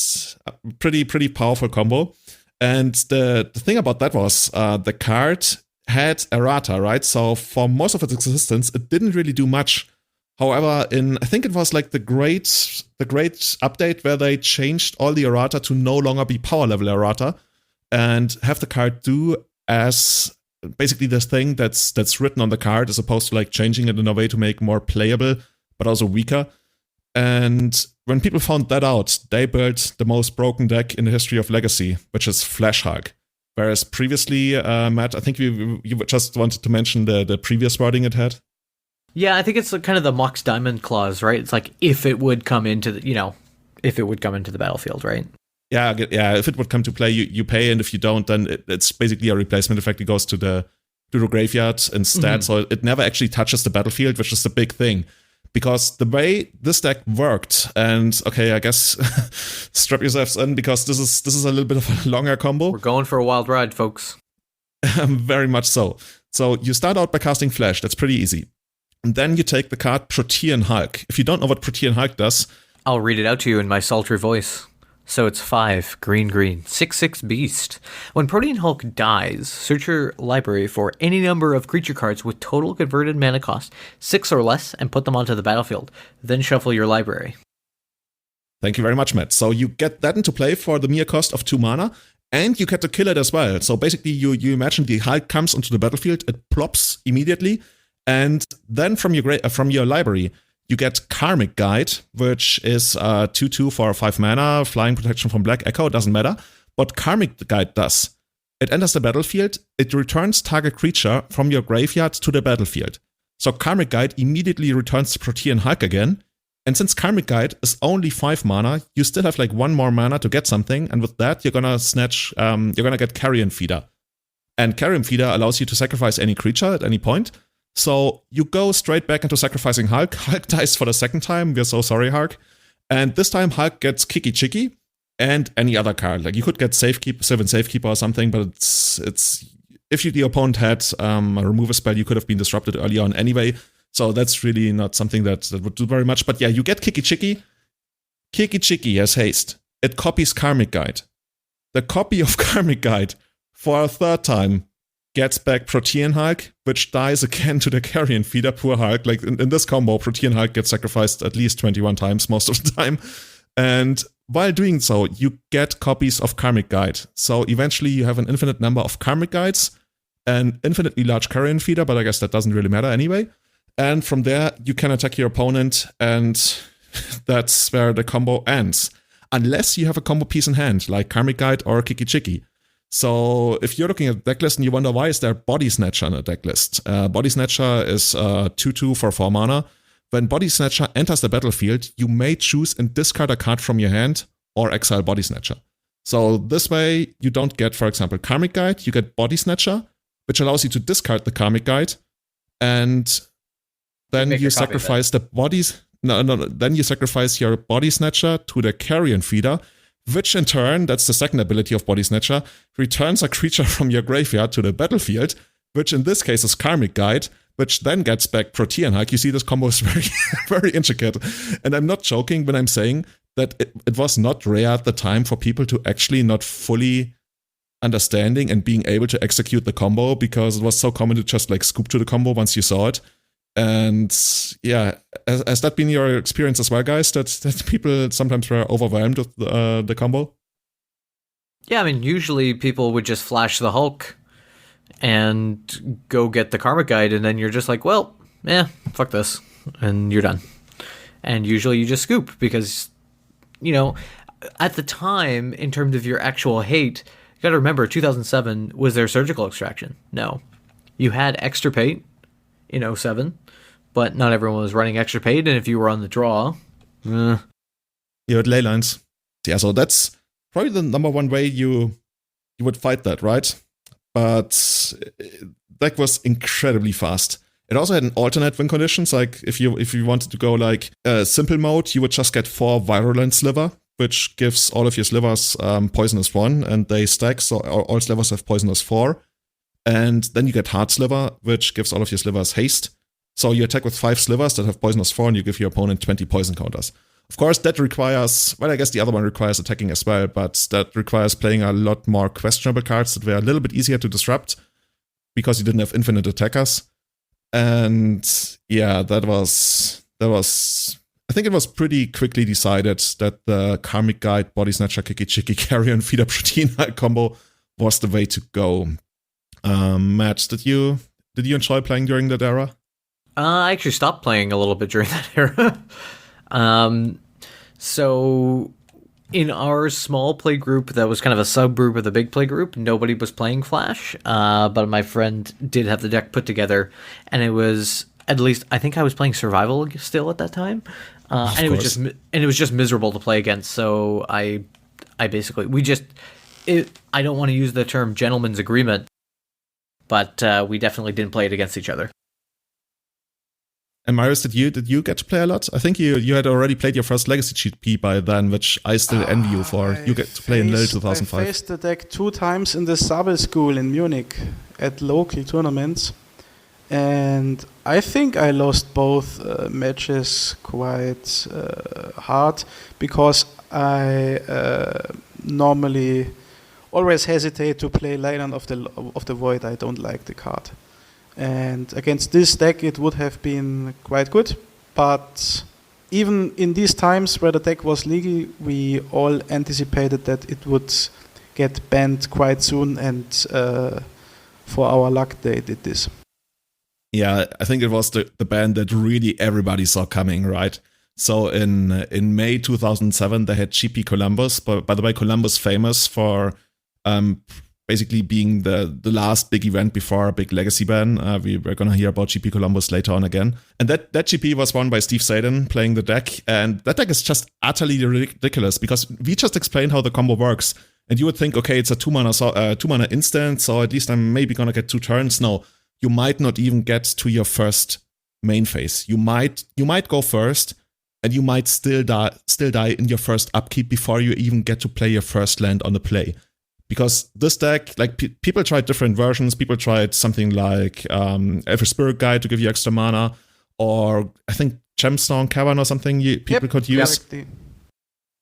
a pretty powerful combo. And the thing about that was the card had errata, right? So for most of its existence, it didn't really do much. However, I think it was like the great update where they changed all the errata to no longer be power level errata and have the card do as basically this thing that's written on the card, as opposed to like changing it in a way to make more playable but also weaker. And when people found that out, they built the most broken deck in the history of Legacy, which is Flash Hug. Whereas previously, Matt, I think you just wanted to mention the previous wording it had. Yeah, I think it's kind of the Mox Diamond clause, right? It's like if it would come into the battlefield, right? Yeah. If it would come to play, you pay, and if you don't, then it's basically a replacement effect. It goes to the graveyard instead, so it never actually touches the battlefield, which is the big thing. Because the way this deck worked, and okay, I guess strap yourselves in because this is a little bit of a longer combo. We're going for a wild ride, folks. Very much so. So you start out by casting Flash. That's pretty easy. And then you take the card Protean Hulk. If you don't know what Protean Hulk does, I'll read it out to you in my sultry voice. So it's 5, green, 6/6 beast. When Protean Hulk dies, search your library for any number of creature cards with total converted mana cost 6 or less and put them onto the battlefield. Then shuffle your library. Thank you very much, Matt. So you get that into play for the mere cost of 2 mana, and you get to kill it as well. So basically, you imagine the Hulk comes onto the battlefield, it plops immediately, and then from your library, you get Karmic Guide, which is 2/2 for 5 mana, flying protection from Black Echo, doesn't matter. What Karmic Guide does, it enters the battlefield, it returns target creature from your graveyard to the battlefield. So Karmic Guide immediately returns the Protean Hulk again, And since Karmic Guide is only 5 mana, you still have like 1 more mana to get something. And with that, you're gonna get Carrion Feeder. And Carrion Feeder allows you to sacrifice any creature at any point. So you go straight back into sacrificing Hulk. Hulk dies for the second time. We're so sorry, Hulk. And this time Hulk gets Kiki Chiki and any other card. Like you could get Sylvan Safekeeper or something, but it's if the opponent had a removal spell, you could have been disrupted early on anyway. So that's really not something that would do very much. But yeah, you get Kiki Chiki. Kiki Chiki has haste. It copies Karmic Guide. The copy of Karmic Guide for a third time gets back Protean Hulk, which dies again to the Carrion Feeder. Poor Hulk. Like in this combo, Protean Hulk gets sacrificed at least 21 times most of the time. And while doing so, you get copies of Karmic Guide. So eventually you have an infinite number of Karmic Guides, an infinitely large Carrion Feeder, but I guess that doesn't really matter anyway. And from there, you can attack your opponent, and that's where the combo ends. Unless you have a combo piece in hand, like Karmic Guide or Kiki Chiki. So if you're looking at the decklist and you wonder why is there Body Snatcher on a decklist, Body Snatcher is 2/2 for 4 mana. When Body Snatcher enters the battlefield, you may choose and discard a card from your hand or exile Body Snatcher. So this way, you don't get, for example, Karmic Guide, you get Body Snatcher, which allows you to discard the Karmic Guide, and then you sacrifice the bodies. Then you sacrifice your Body Snatcher to the Carrion Feeder, which in turn, that's the second ability of Body Snatcher, returns a creature from your graveyard to the battlefield, which in this case is Karmic Guide, which then gets back Protean Hulk. You see, this combo is very, very intricate. And I'm not joking when I'm saying that it was not rare at the time for people to actually not fully understanding and being able to execute the combo, because it was so common to just like scoop to the combo once you saw it. And yeah, has that been your experience as well, guys? That people sometimes were overwhelmed with the combo? Yeah, I mean, usually people would just flash the Hulk and go get the Karmic Guide, and then you're just like, well, fuck this, and you're done. And usually you just scoop, because, you know, at the time, in terms of your actual hate, you gotta remember, 2007, was there surgical extraction? No. You had Extirpate in 07, but not everyone was running Extirpate, and if you were on the draw, you had ley lines. Yeah, so that's probably the number one way you would fight that, right? But deck was incredibly fast. It also had an alternate win conditions. Like if you wanted to go like simple mode, you would just get 4 Virulent Sliver, which gives all of your slivers poisonous 1, and they stack, so all slivers have poisonous 4. And then you get Hard Sliver, which gives all of your slivers haste. So you attack with 5 slivers that have poisonous 4, and you give your opponent 20 poison counters. Of course, that requires, well, I guess the other one requires attacking as well, but that requires playing a lot more questionable cards that were a little bit easier to disrupt because you didn't have infinite attackers. And yeah, that was, I think it was pretty quickly decided that the Karmic Guide, Body Snatcher, Kiki Chiki, Carrion Feeder, Protean Hulk combo was the way to go. Matt, did you enjoy playing during that era? I actually stopped playing a little bit during that era. So in our small play group, that was kind of a subgroup of the big play group, nobody was playing Flash, but my friend did have the deck put together, and it was, at least I think I was playing Survival still at that time, and it was just miserable to play against. So I basically, I don't want to use the term gentleman's agreement, but we definitely didn't play it against each other. And Marius, did you get to play a lot? I think you had already played your first Legacy GP by then, which I still envy you for. You get to play in Lille 2005. I faced the deck 2 times in the Sabel School in Munich at local tournaments, and I think I lost both matches quite hard, because I normally always hesitate to play Leyland of the Void. I don't like the card. And against this deck, it would have been quite good. But even in these times where the deck was legal, we all anticipated that it would get banned quite soon. And for our luck, they did this. Yeah, I think it was the ban that really everybody saw coming, right? So in May 2007, they had GP Columbus. By the way, Columbus famous for basically being the last big event before a big legacy ban. We're going to hear about GP Columbus later on again. And that GP was won by Steve Sadin playing the deck. And that deck is just utterly ridiculous because we just explained how the combo works. And you would think, okay, it's a 2-mana instant, so at least I'm maybe going to get 2 turns. No, you might not even get to your first main phase. You might go first, and you might still die in your first upkeep before you even get to play your first land on the play. Because this deck, like people tried different versions. People tried something like Elder Spirit Guide to give you extra mana, or I think Gemstone Cavern or something people could use. Correctly.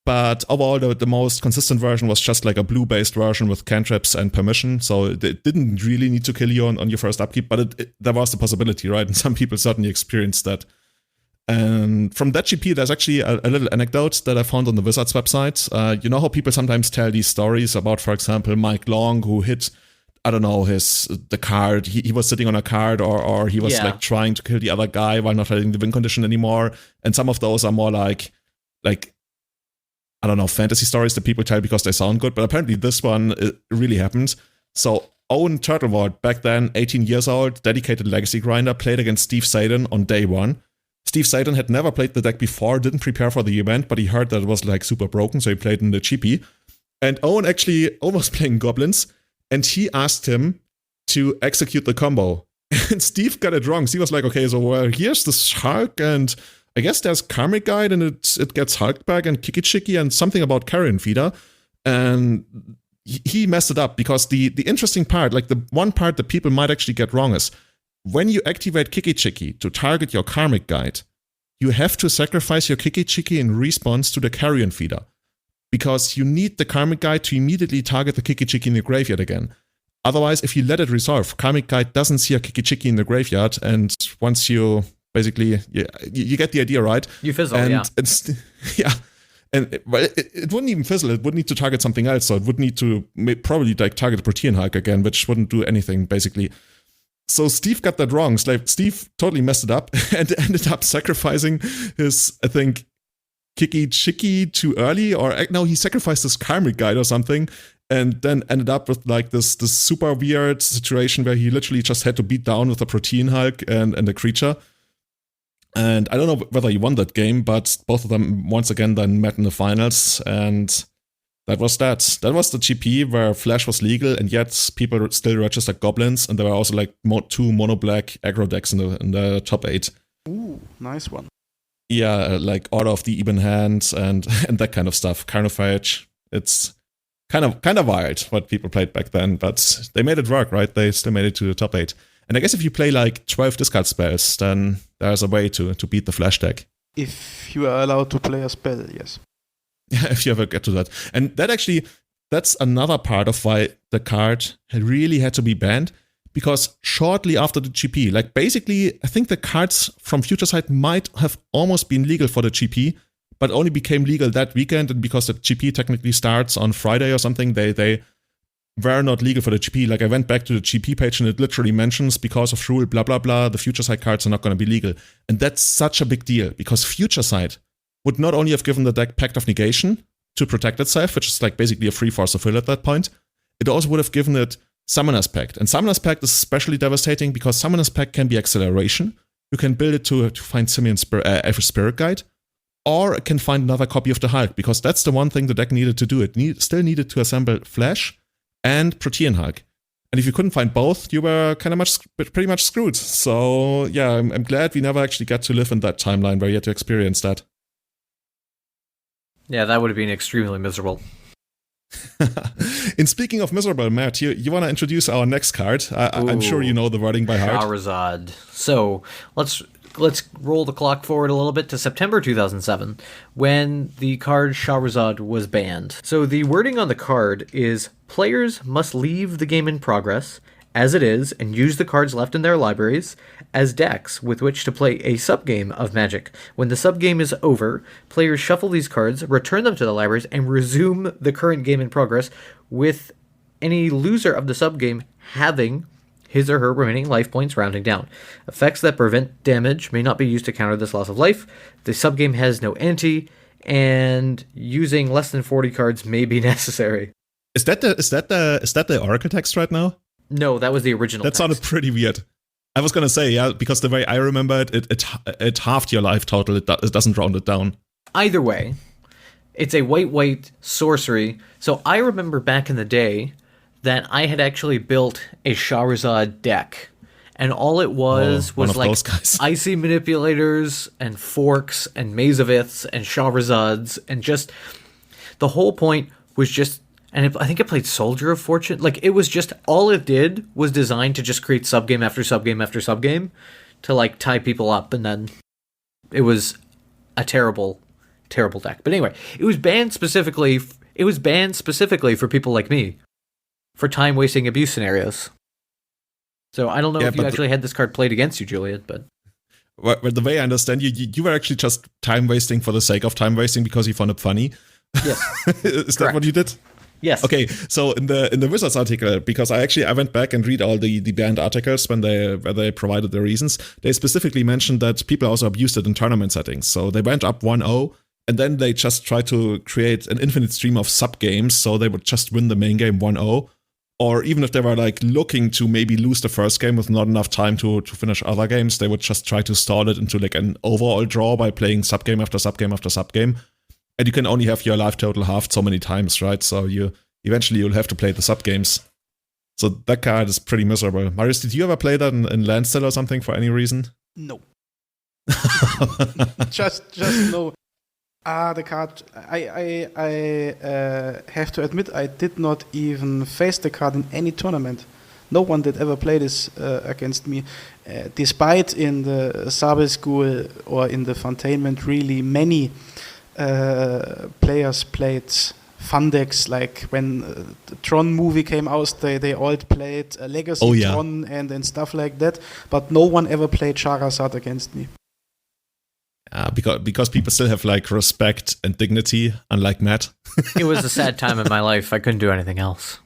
But overall, the most consistent version was just like a blue-based version with cantrips and permission. So it didn't really need to kill you on your first upkeep, but there was the possibility, right? And some people certainly experienced that. And from that GP, there's actually a little anecdote that I found on the Wizards website. You know how people sometimes tell these stories about, for example, Mike Long, who hit, I don't know, the card. He was sitting on a card, or he was like trying to kill the other guy while not having the win condition anymore. And some of those are more like I don't know, fantasy stories that people tell because they sound good, but apparently this one really happened. So Owen Turtlewald, back then 18 years old, dedicated legacy grinder, played against Steve Sadin on day 1. Steve Sadin had never played the deck before, didn't prepare for the event, but he heard that it was like super broken, so he played in the GP. And Owen was playing goblins, and he asked him to execute the combo. And Steve got it wrong. Steve was like, okay, so here's this Hulk, and I guess there's Karmic Guide, and it gets Hulk back and Kiki-Chiki and something about Carrion Feeder. And he messed it up because the interesting part, like the one part that people might actually get wrong is when you activate Kiki-Chiki to target your Karmic Guide, you have to sacrifice your Kiki-Chiki in response to the Carrion Feeder because you need the Karmic Guide to immediately target the Kiki-Chiki in the graveyard again. Otherwise, if you let it resolve, Karmic Guide doesn't see a Kiki-Chiki in the graveyard, and once you basically, you get the idea, right? You fizzle, and yeah. And it wouldn't even fizzle. It would need to target something else. So it would need to probably like target a Protean Hulk again, which wouldn't do anything, basically. So Steve got that wrong. Steve totally messed it up and ended up sacrificing his, I think, Kiki-Chiki too early. Or no, he sacrificed his Karmic Guide or something. And then ended up with like this super weird situation where he literally just had to beat down with a Protean Hulk and a creature. And I don't know whether he won that game, but both of them once again then met in the finals, and that was that. That was the GP where Flash was legal, and yet people still registered goblins, and there were also like 2 mono-black aggro decks in the top 8. Ooh, nice one. Yeah, like Order of the Even Hand and that kind of stuff. Carnophage. It's kind of wild what people played back then, but they made it work, right? They still made it to the top 8. And I guess if you play like 12 discard spells, then there's a way to beat the Flash deck. If you are allowed to play a spell, yes. Yeah, if you ever get to that. And that's another part of why the card really had to be banned, because shortly after the GP, like basically, I think the cards from Future Sight might have almost been legal for the GP, but only became legal that weekend, and because the GP technically starts on Friday or something, they were not legal for the GP. Like I went back to the GP page and it literally mentions because of rule blah blah blah, the Future Sight cards are not going to be legal. And that's such a big deal because Future Sight would not only have given the deck Pact of Negation to protect itself, which is like basically a free force of will at that point, it also would have given it Summoner's Pact. And Summoner's Pact is especially devastating because Summoner's Pact can be acceleration. You can build it to find Simian Elder Spirit Guide, or it can find another copy of the Hulk, because that's the one thing the deck needed to do. It still needed to assemble Flash and Protean Hulk. And if you couldn't find both, you were pretty much screwed. So yeah, I'm glad we never actually got to live in that timeline where you had to experience that. Yeah, that would have been extremely miserable. In speaking of miserable, Matt, you want to introduce our next card? I'm sure you know the wording by heart. Charizard. So let's roll the clock forward a little bit to September 2007, when the card Charizard was banned. So the wording on the card is, players must leave the game in progress as it is and use the cards left in their libraries as decks with which to play a subgame of Magic. When the subgame is over, players shuffle these cards, return them to the libraries, and resume the current game in progress, with any loser of the subgame having his or her remaining life points rounding down. Effects that prevent damage may not be used to counter this loss of life. The subgame has no ante, and using less than 40 cards may be necessary. Is that the Oracle text right now? No, that was the original. That text. sounded pretty weird. I was gonna say, yeah, because the way I remember it halved your life total. It doesn't round it down. Either way, it's a white sorcery. So I remember back in the day that I had actually built a Shahrazad deck. And all it was like icy manipulators and forks and Mazaviths and Shahrazads, and just the whole point was just, and I think it played Soldier of Fortune. Like, it was just, all it did was designed to just create subgame after subgame after subgame to like tie people up, and then it was a terrible deck. But anyway, it was banned specifically for people like me for time wasting abuse scenarios. So I don't know if you actually had this card played against you, Julian, but well, the way I understand you were actually just time wasting for the sake of time wasting because you found it funny. Yes. Is that what you did? Yes. Okay, so in the Wizards article, because I went back and read all the banned articles where they provided the reasons, they specifically mentioned that people also abused it in tournament settings. So they went up 1-0, and then they just tried to create an infinite stream of sub games, so they would just win the main game 1-0. Or even if they were like looking to maybe lose the first game with not enough time to finish other games, they would just try to stall it into like an overall draw by playing subgame after subgame after subgame. And you can only have your life total halved so many times, right? So you'll have to play the subgames. So that card is pretty miserable. Marius, did you ever play that in Landstill or something for any reason? No. just no. The card. I have to admit, I did not even face the card in any tournament. No one did ever play this against me, despite in the Sabe School or in the Fontainment, really many players played fun decks. Like when the Tron movie came out, they all played Legacy Tron and stuff like that. But no one ever played Shahrazad against me. Because people still have like respect and dignity, unlike Matt. It was a sad time in my life. I couldn't do anything else.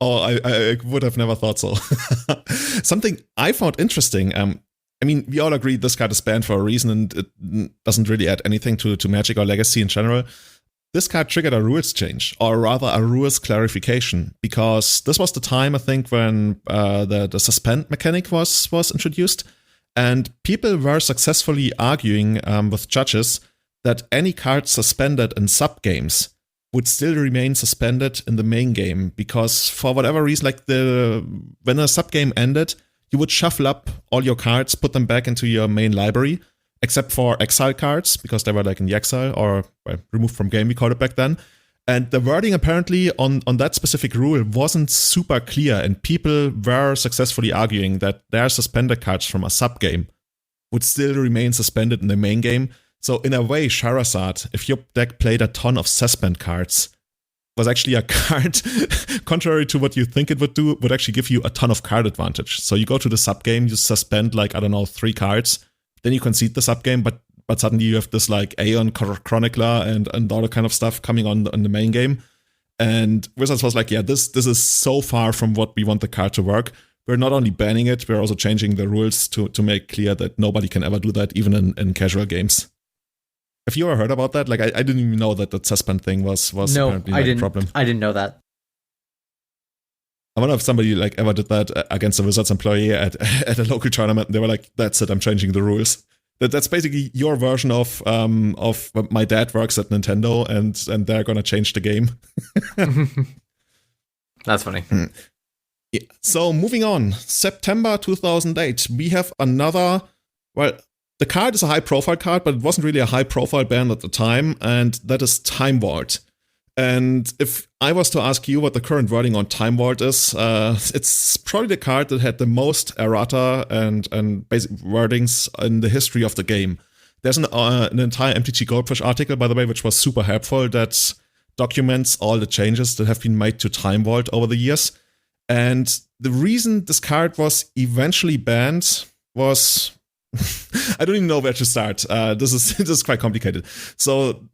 Oh, I would have never thought so. Something I found interesting. I mean, we all agree this card is banned for a reason, and it doesn't really add anything to Magic or Legacy in general. This card triggered a rules change, or rather a rules clarification, because this was the time, I think, when the suspend mechanic was introduced. And people were successfully arguing with judges that any card suspended in sub-games would still remain suspended in the main game, because for whatever reason, like when a sub-game ended, you would shuffle up all your cards, put them back into your main library, except for exile cards, because they were like in the exile, or removed from game, we called it back then. And the wording apparently on that specific rule wasn't super clear, and people were successfully arguing that their suspended cards from a sub-game would still remain suspended in the main game. So in a way, Shahrazad, if your deck played a ton of suspend cards, was actually a card, contrary to what you think it would do, would actually give you a ton of card advantage. So you go to the sub-game, you suspend like, 3 cards, then you concede the sub-game, but suddenly you have this like Aeon Chronicler and all that kind of stuff coming on the main game. And Wizards was like, yeah, this is so far from what we want the card to work. We're not only banning it, we're also changing the rules to make clear that nobody can ever do that, even in casual games. Have you ever heard about that? Like, I didn't even know that suspend thing was apparently a problem. I didn't know that. I wonder if somebody like ever did that against a Wizards employee at a local tournament, and they were like, that's it, I'm changing the rules. That's basically your version of my dad works at Nintendo, and they're gonna change the game. That's funny. Yeah. So moving on, September 2008, we have another. Well, the card is a high-profile card, but it wasn't really a high-profile ban at the time, and that is Time Vault. And if I was to ask you what the current wording on Time Vault is, it's probably the card that had the most errata and basic wordings in the history of the game. There's an entire MTG Goldfish article, by the way, which was super helpful, that documents all the changes that have been made to Time Vault over the years. And the reason this card was eventually banned was... I don't even know where to start. This is quite complicated. So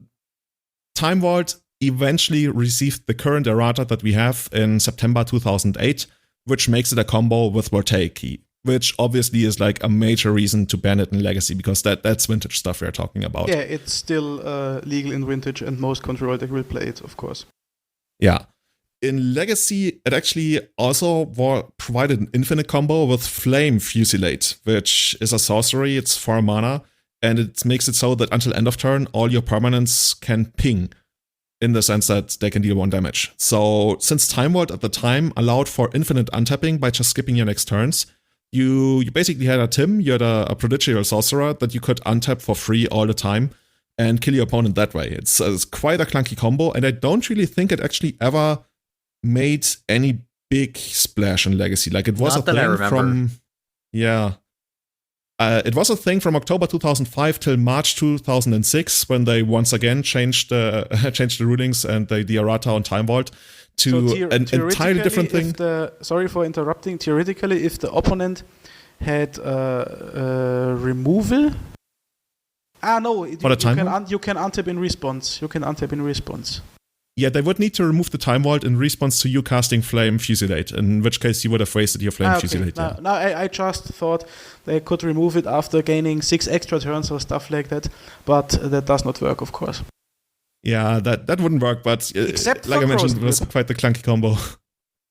Time Vault eventually received the current errata that we have in September 2008, which makes it a combo with Voltaic Key, which obviously is like a major reason to ban it in Legacy, because that's vintage stuff we're talking about. Yeah, it's still legal in Vintage, and most control deck will play it, of course. Yeah. In Legacy, it actually also provided an infinite combo with Flame Fusilade, which is a sorcery. It's 4 mana, and it makes it so that until end of turn, all your permanents can ping, in the sense that they can deal 1 damage. So since Time Vault at the time allowed for infinite untapping by just skipping your next turns, you basically had a Tim, you had a prodigial sorcerer that you could untap for free all the time and kill your opponent that way. It's quite a clunky combo, and I don't really think it actually ever made any big splash in Legacy. Like, it was Not that I remember. It was a thing from October 2005 till March 2006, when they once again changed the rulings and the errata on Time Vault to an entirely different thing. Sorry for interrupting. Theoretically, if the opponent had removal, no, you can untap in response. Yeah, they would need to remove the Time Vault in response to you casting Flame Fusilade, in which case you would have wasted your Flame Fusilade. No, I just thought they could remove it after gaining 6 extra turns or stuff like that, but that does not work, of course. Yeah, that wouldn't work, but except like I mentioned, it was quite the clunky combo.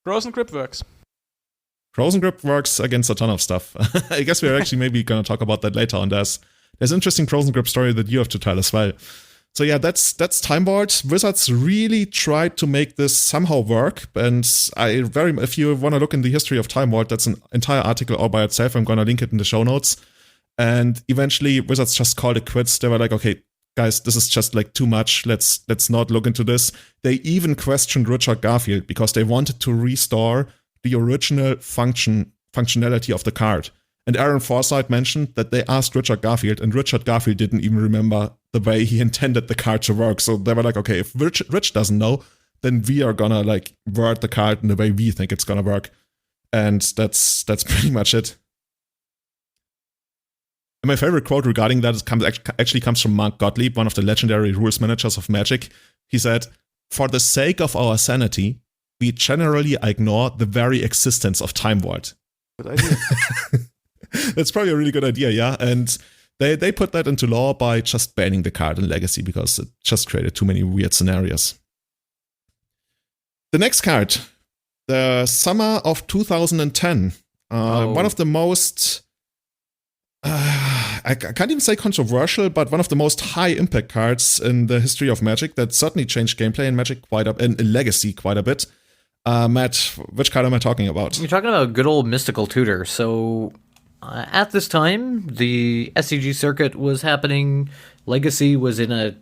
Frozen Grip works. Frozen Grip works against a ton of stuff. I guess we're actually maybe going to talk about that later on. There's interesting Frozen Grip story that you have to tell as well. So yeah, that's Time Vault. Wizards really tried to make this somehow work, and if you want to look in the history of Time Vault, that's an entire article all by itself. I'm going to link it in the show notes. And eventually, Wizards just called it quits. They were like, okay, guys, this is just like too much. Let's not look into this. They even questioned Richard Garfield because they wanted to restore the original functionality of the card. And Aaron Forsythe mentioned that they asked Richard Garfield, and Richard Garfield didn't even remember the way he intended the card to work. So they were like, okay, if Rich doesn't know, then we are gonna like word the card in the way we think it's gonna work. And that's pretty much it. And my favorite quote regarding that actually comes from Mark Gottlieb, one of the legendary rules managers of Magic. He said, "For the sake of our sanity, we generally ignore the very existence of Time Vault." Good idea. That's probably a really good idea, yeah. And they put that into law by just banning the card in Legacy because it just created too many weird scenarios. The next card, the Summer of 2010. One of the most, I can't even say controversial, but one of the most high impact cards in the history of Magic that certainly changed gameplay in Magic in Legacy quite a bit. Matt, which card am I talking about? You're talking about good old Mystical Tutor. So at this time, the SCG circuit was happening. Legacy was in a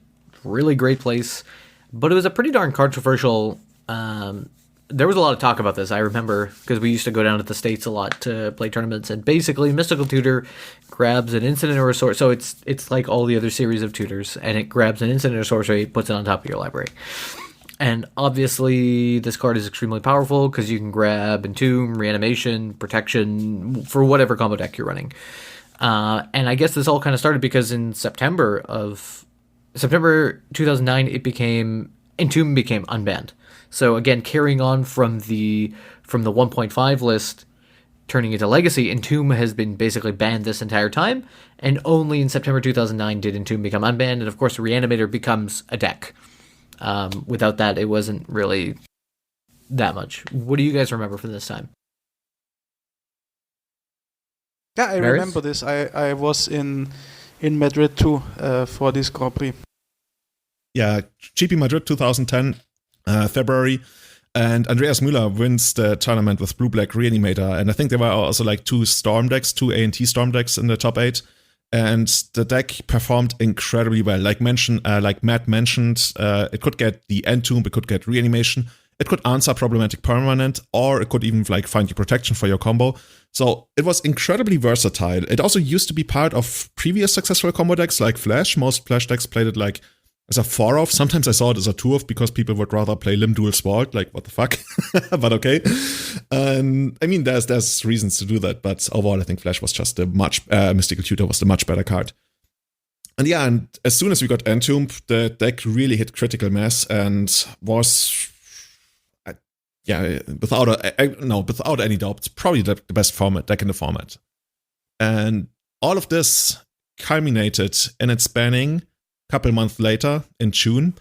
really great place, but it was a pretty darn controversial. There was a lot of talk about this. I remember because we used to go down to the States a lot to play tournaments, and basically Mystical Tutor grabs an instant or a sorcery. So it's like all the other series of tutors, and it grabs an instant or a sorcery, puts it on top of your library. And obviously, this card is extremely powerful because you can grab Entomb, Reanimation, Protection for whatever combo deck you're running. And I guess this all kind of started because in September 2009, Entomb became unbanned. So again, carrying on from the 1.5 list, turning into Legacy, Entomb has been basically banned this entire time. And only in September 2009 did Entomb become unbanned. And of course, Reanimator becomes a deck. Without that, it wasn't really that much. What do you guys remember from this time? Yeah, I Marius? remember this. I was in Madrid too for this Grand Prix. Yeah, GP Madrid 2010, February. And Andreas Müller wins the tournament with Blue-Black Reanimator. And I think there were also like two A&T Storm decks in the top 8. And the deck performed incredibly well. Like Matt mentioned, it could get the Entomb, it could get Reanimation, it could answer problematic permanent, or it could even like find you protection for your combo. So it was incredibly versatile. It also used to be part of previous successful combo decks like Flash. Most Flash decks played it like as a 4-off. Sometimes I saw it as a 2-off because people would rather play Limb Dual Sword. Like, what the fuck? But okay. I mean, there's reasons to do that. But overall, I think Flash was just Mystical Tutor was the much better card. And yeah, and as soon as we got Entomb, the deck really hit critical mass and was, without any doubt, probably the best deck in the format. And all of this culminated in its banning couple months later in June,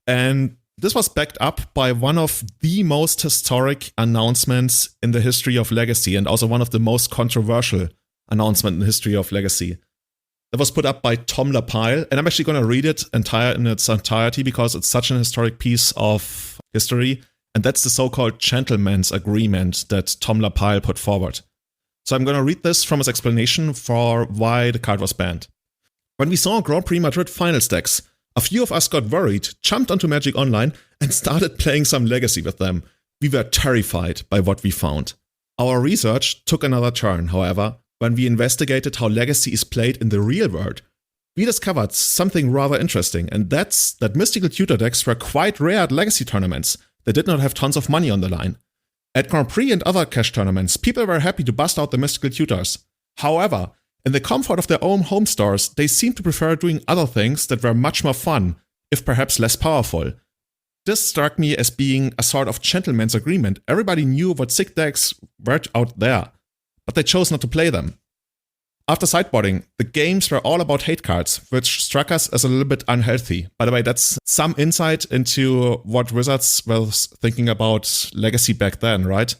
and This was backed up by one of the most historic announcements in the history of Legacy, and also one of the most controversial announcements in the history of Legacy. It was put up by Tom Lapile, and I'm actually going to read it in its entirety because it's such an historic piece of history, and that's the so-called gentleman's agreement that Tom Lapile put forward. So I'm going to read this from his explanation for why the card was banned. When we saw Grand Prix Madrid finals decks, a few of us got worried, jumped onto Magic Online, and started playing some Legacy with them. We were terrified by what we found. Our research took another turn, however, when we investigated how Legacy is played in the real world. We discovered something rather interesting, and that's that mystical tutor decks were quite rare at Legacy tournaments. They did not have tons of money on the line. At Grand Prix and other cash tournaments, people were happy to bust out the mystical tutors. However, in the comfort of their own home stores, they seemed to prefer doing other things that were much more fun, if perhaps less powerful. This struck me as being a sort of gentleman's agreement. Everybody knew what sick decks were out there, but they chose not to play them. After sideboarding, the games were all about hate cards, which struck us as a little bit unhealthy. By the way, that's some insight into what Wizards was thinking about Legacy back then, right?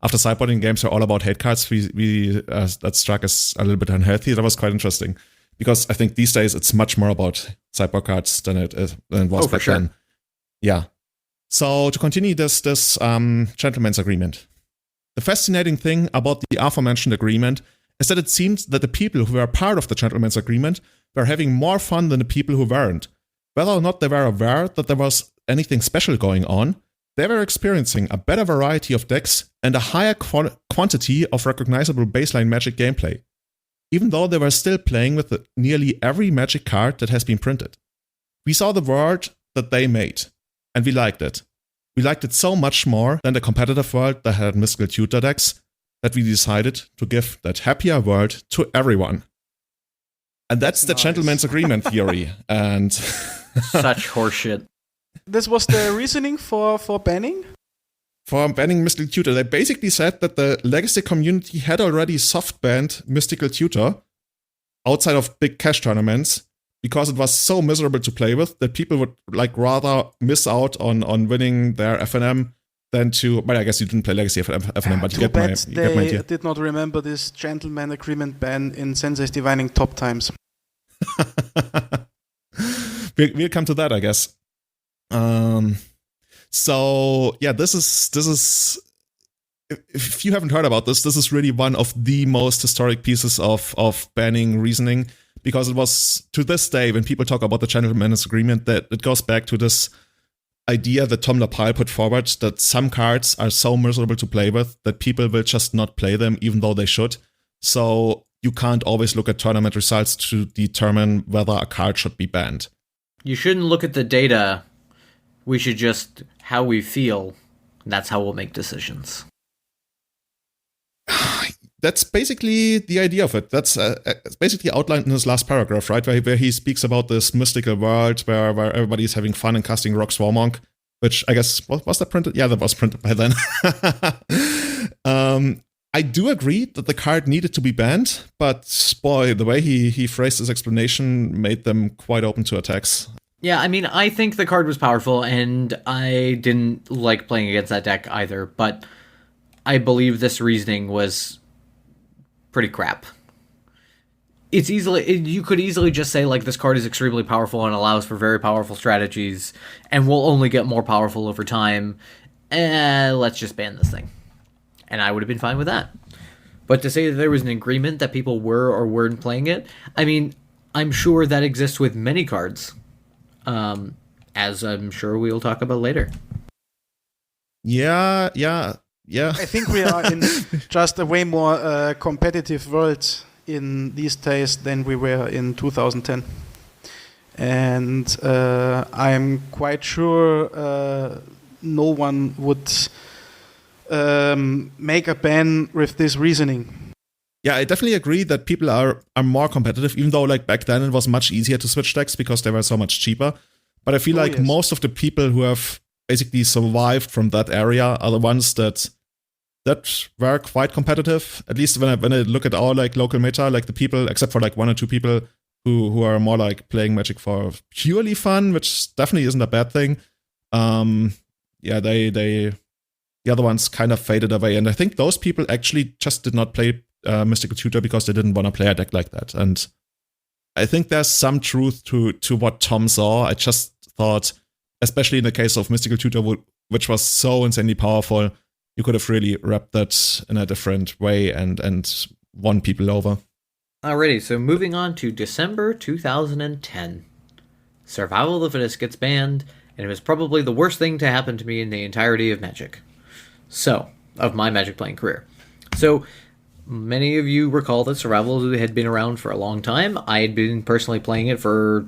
After sideboarding, games were all about hate cards. That struck us a little bit unhealthy. That was quite interesting, because I think these days it's much more about sideboard cards than it was back then. Yeah. So to continue this gentleman's agreement, the fascinating thing about the aforementioned agreement is that it seems that the people who were part of the gentleman's agreement were having more fun than the people who weren't. Whether or not they were aware that there was anything special going on, they were experiencing a better variety of decks and a higher quantity of recognizable baseline Magic gameplay, even though they were still playing with nearly every Magic card that has been printed. We saw the world that they made, and we liked it. We liked it so much more than the competitive world that had mystical tutor decks that we decided to give that happier world to everyone. And that's the gentleman's agreement theory. And such horseshit. This was the reasoning for banning? For banning Mystical Tutor. They basically said that the Legacy community had already soft banned Mystical Tutor outside of big cash tournaments because it was so miserable to play with that people would rather miss out on winning their FNM than to... Well, I guess you didn't play Legacy FNM, but you get my idea. They did not remember this gentleman agreement ban in Sensei's Divining top times. We'll come to that, I guess. So yeah, this is if you haven't heard about this is really one of the most historic pieces of banning reasoning, because it was, to this day, when people talk about the gentleman's agreement, that it goes back to this idea that Tom Lapile put forward, that some cards are so miserable to play with that people will just not play them even though they should. So you can't always look at tournament results to determine whether a card should be banned. You shouldn't look at the data. We should just how we feel. That's how we'll make decisions. That's basically the idea of it. That's basically outlined in his last paragraph, right? Where he speaks about this mystical world where everybody's having fun and casting Rock Swarmonk, which I guess, was that printed? Yeah, that was printed by then. I do agree that the card needed to be banned, but boy, the way he phrased his explanation made them quite open to attacks. Yeah, I mean, I think the card was powerful, and I didn't like playing against that deck either, but I believe this reasoning was pretty crap. You could easily just say, this card is extremely powerful and allows for very powerful strategies, and will only get more powerful over time, let's just ban this thing. And I would have been fine with that. But to say that there was an agreement that people were or weren't playing it, I mean, I'm sure that exists with many cards. As I'm sure we'll talk about later. Yeah. I think we are in just a way more competitive world in these days than we were in 2010. And I'm quite sure no one would make a ban with this reasoning. Yeah, I definitely agree that people are more competitive, even though back then it was much easier to switch decks because they were so much cheaper. But I feel most of the people who have basically survived from that area are the ones that were quite competitive. At least when I look at our local meta, the people, except for one or two people who are more playing Magic for purely fun, which definitely isn't a bad thing. The other ones kind of faded away. And I think those people actually just did not play Mystical Tutor because they didn't want to play a deck like that. And I think there's some truth to what Tom saw. I just thought, especially in the case of Mystical Tutor, which was so insanely powerful, you could have really wrapped that in a different way and won people over. Alrighty, so moving on to December 2010. Survival of the Fittest gets banned, and it was probably the worst thing to happen to me in the entirety of Magic. Of my Magic playing career. So, many of you recall that Survival had been around for a long time. I had been personally playing it for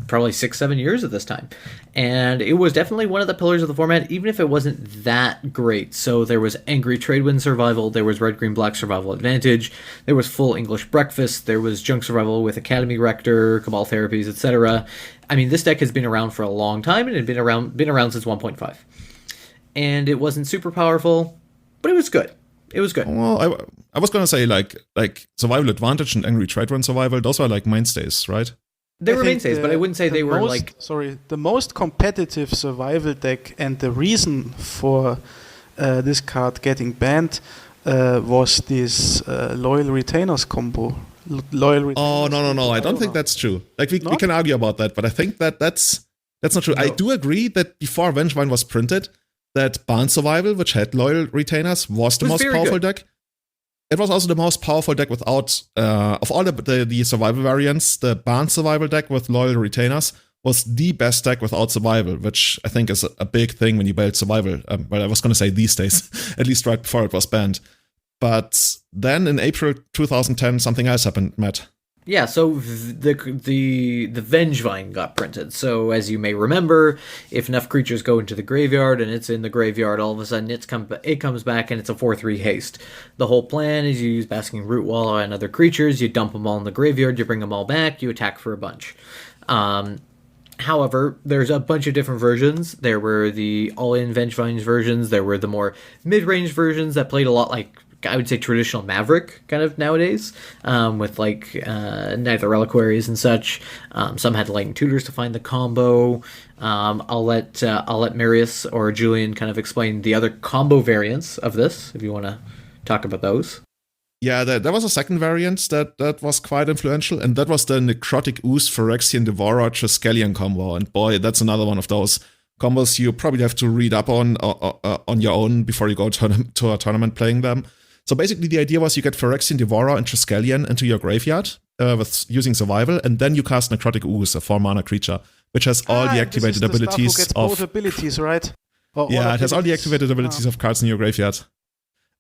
probably 6-7 years at this time. And it was definitely one of the pillars of the format, even if it wasn't that great. So there was Angry Tradewind Survival, there was Red, Green, Black Survival Advantage, there was Full English Breakfast, there was Junk Survival with Academy Rector, Cabal Therapies, etc. I mean, this deck has been around for a long time, and it had been around since 1.5. And it wasn't super powerful, but it was good. It was good. Well, I was going to say, like Survival Advantage and Angry Tradewind Survival, those are like mainstays, right? They were mainstays, but I wouldn't say they were like... the most competitive survival deck, and the reason for this card getting banned was this Loyal Retainers combo. Oh, no, I don't think that's true. Like, we can argue about that, but I think that's not true. No. I do agree that before Vengevine was printed, that Barn Survival, which had Loyal Retainers, was the most powerful deck. It was also the most powerful deck without, of all the survival variants, the Barn Survival deck with Loyal Retainers was the best deck without survival, which I think is a big thing when you build survival. Well, I was going to say these days, at least right before it was banned. But then in April 2010, something else happened, Matt. Yeah, so the Vengevine got printed. So as you may remember, if enough creatures go into the graveyard and it's in the graveyard, all of a sudden it comes back and it's a 4/3 haste. The whole plan is you use Basking Rootwall and other creatures, you dump them all in the graveyard, you bring them all back, you attack for a bunch. However, there's a bunch of different versions. There were the all-in Vengevine versions, there were the more mid-range versions that played a lot like, I would say, traditional Maverick kind of nowadays, with like Neither Reliquaries and such. Some had Lightning Tutors to find the combo. I'll let Marius or Julian kind of explain the other combo variants of this, if you want to talk about those. Yeah, there was a second variant that was quite influential, and that was the Necrotic Ooze Phyrexian Devourer Triskelion combo. And boy, that's another one of those combos you probably have to read up on your own before you go to a tournament playing them. So basically the idea was you get Phyrexian Devourer and Triskelion into your graveyard with using Survival, and then you cast Necrotic Ooze, a 4-mana creature, which has all the activated abilities of... both abilities, right? It has all the activated abilities of cards in your graveyard.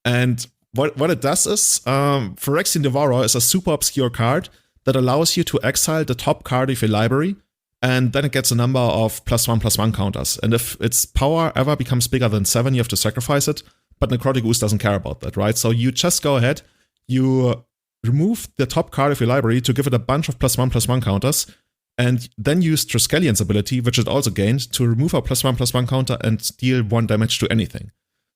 And what it does is, Phyrexian Devourer is a super obscure card that allows you to exile the top card of your library, and then it gets a number of +1/+1 counters. And if its power ever becomes bigger than 7, you have to sacrifice it. But Necrotic Ooze doesn't care about that, right? So you just go ahead, you remove the top card of your library to give it a bunch of +1/+1 counters, and then use Triskelion's ability, which it also gained, to remove a +1/+1 counter and deal 1 damage to anything.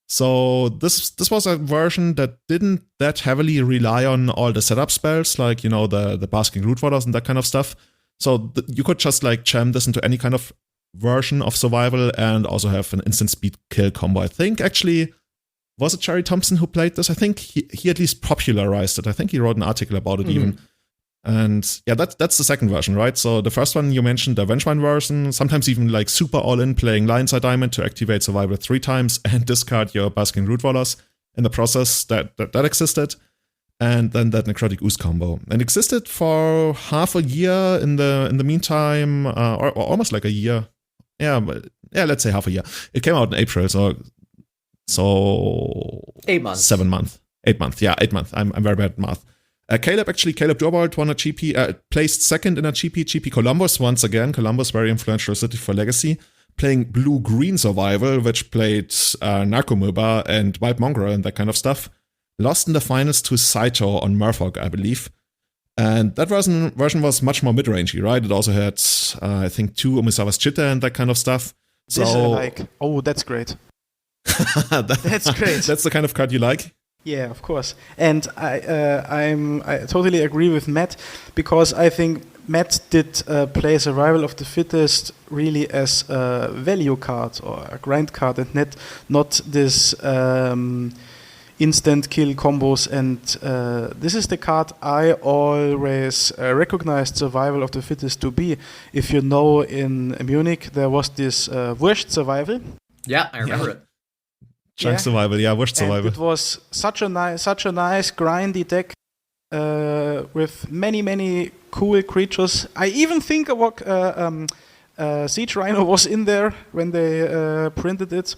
So this was a version that didn't that heavily rely on all the setup spells, like, the Basking Rootwallers and that kind of stuff. So you could just like jam this into any kind of version of survival and also have an instant speed kill combo. I think actually, was it Jerry Thompson who played this? I think he at least popularized it. I think he wrote an article about it even. And yeah, that's the second version, right? So the first one you mentioned, the Vengevine version, sometimes even like super all-in, playing Lionside Diamond to activate Survival 3 times and discard your Basking Rootwallers. In the process, that existed. And then that Necrotic Ooze combo. And existed for half a year in the meantime, or almost like a year. Yeah, let's say half a year. It came out in April, so 8 months. 7 months. 8 months. Yeah, 8 months. I'm very bad at math. Caleb Durwald won a GP, placed second in a GP Columbus once again. Columbus, very influential city for Legacy. Playing Blue-Green Survival, which played Narcomoeba and Wild Mongrel and that kind of stuff. Lost in the finals to Saito on Murphog, I believe. And that version was much more mid-rangey, right? It also had, I think, 2 Omisawa's Chitta and that kind of stuff. This I like. Oh, that's great. That's great. That's the kind of card you like? Yeah, of course. And I totally agree with Matt, because I think Matt did play Survival of the Fittest really as a value card or a grind card, and not this instant kill combos. And this is the card I always recognized Survival of the Fittest to be. If you know, in Munich there was this Wurst Survival. Yeah, I remember it. Chunk survival, Wurst survival. And it was such a nice grindy deck with many cool creatures. I even think Siege Rhino was in there when they printed it,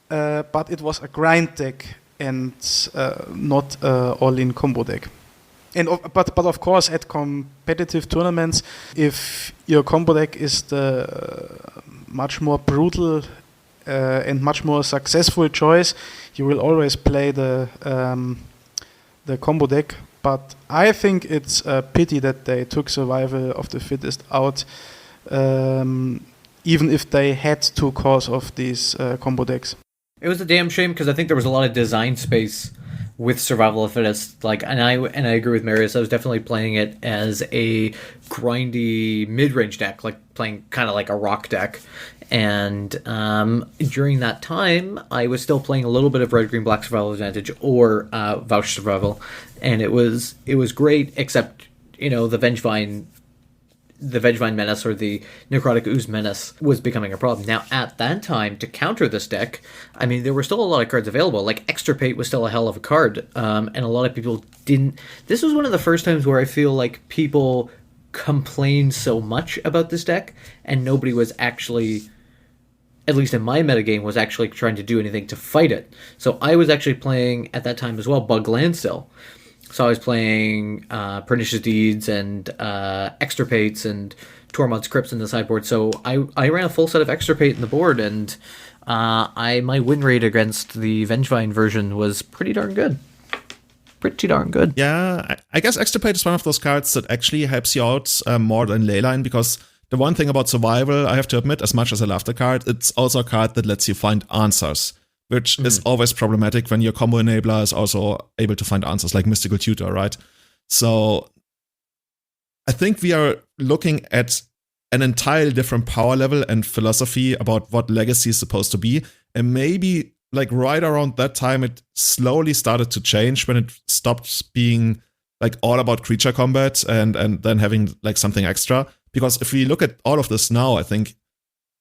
but it was a grind deck and not all-in combo deck. And but of course, at competitive tournaments, if your combo deck is the much more brutal and much more successful choice, you will always play the combo deck. But I think it's a pity that they took Survival of the Fittest out, even if they had to cause of these combo decks. It was a damn shame, because I think there was a lot of design space with Survival of the Fittest. And I agree with Marius. I was definitely playing it as a grindy mid-range deck, like playing kind of like a rock deck. And during that time, I was still playing a little bit of Red, Green, Black Survival Advantage or Vouch Survival, and it was great. Except the Vengevine Menace or the Necrotic Ooze Menace was becoming a problem. Now, at that time, to counter this deck, I mean, there were still a lot of cards available. Like Extirpate was still a hell of a card, and a lot of people didn't. This was one of the first times where I feel like people complained so much about this deck, and nobody was actually, at least in my metagame, was actually trying to do anything to fight it. So I was actually playing, at that time as well, Bug Landstill. So I was playing Pernicious Deeds and Extirpates and Tormod's Crypts in the sideboard. So I ran a full set of Extirpate in the board, and my win rate against the Vengevine version was pretty darn good. Pretty darn good. Yeah, I guess Extirpate is one of those cards that actually helps you out more than Leyline, because the one thing about Survival, I have to admit, as much as I love the card, it's also a card that lets you find answers, which is always problematic when your combo enabler is also able to find answers, like Mystical Tutor, right? So I think we are looking at an entirely different power level and philosophy about what Legacy is supposed to be. And maybe like right around that time, it slowly started to change when it stopped being like all about creature combat and then having like something extra. Because if we look at all of this now, I think,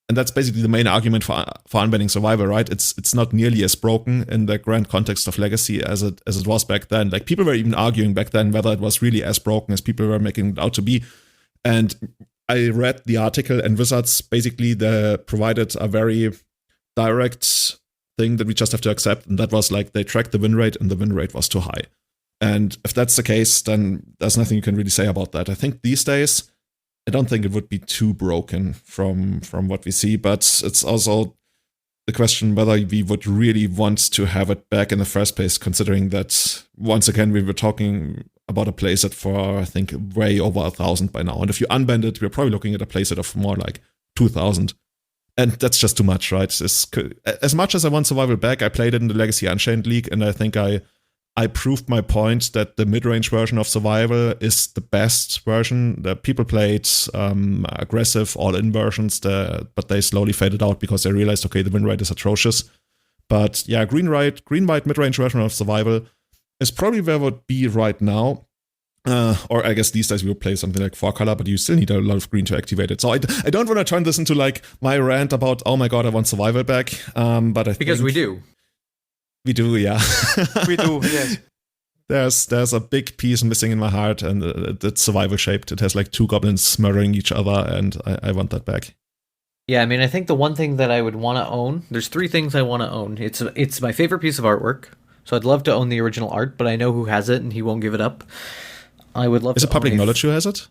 and that's basically the main argument for unbanning Survival, right? It's not nearly as broken in the grand context of Legacy as it was back then. Like people were even arguing back then whether it was really as broken as people were making it out to be. And I read the article, and Wizards basically they provided a very direct thing that we just have to accept, and that was like they tracked the win rate, and the win rate was too high. And if that's the case, then there's nothing you can really say about that. I think these days, I don't think it would be too broken from what we see, but it's also the question whether we would really want to have it back in the first place, considering that, once again, we were talking about a playset for, I think, way over 1,000 by now. And if you unband it, we're probably looking at a playset of more like 2,000. And that's just too much, right? As much as I want Survival back, I played it in the Legacy Unchained League, and I think I proved my point that the mid-range version of Survival is the best version. The people played aggressive all-in versions, but they slowly faded out because they realized, okay, the win rate is atrocious. But yeah, green-white mid-range version of Survival is probably where it would be right now. Or I guess these days we would play something like 4-color, but you still need a lot of green to activate it. So I don't want to turn this into like my rant about, oh my god, I want Survival back. But I because think we do. We do, yeah. We do, yes. There's a big piece missing in my heart, and it's Survival shaped. It has like two goblins murdering each other, and I want that back. Yeah, I mean, I think the one thing that I would want to own, there's three things I want to own. It's my favorite piece of artwork, so I'd love to own the original art, but I know who has it, and he won't give it up. I would love. Is it public knowledge who has it?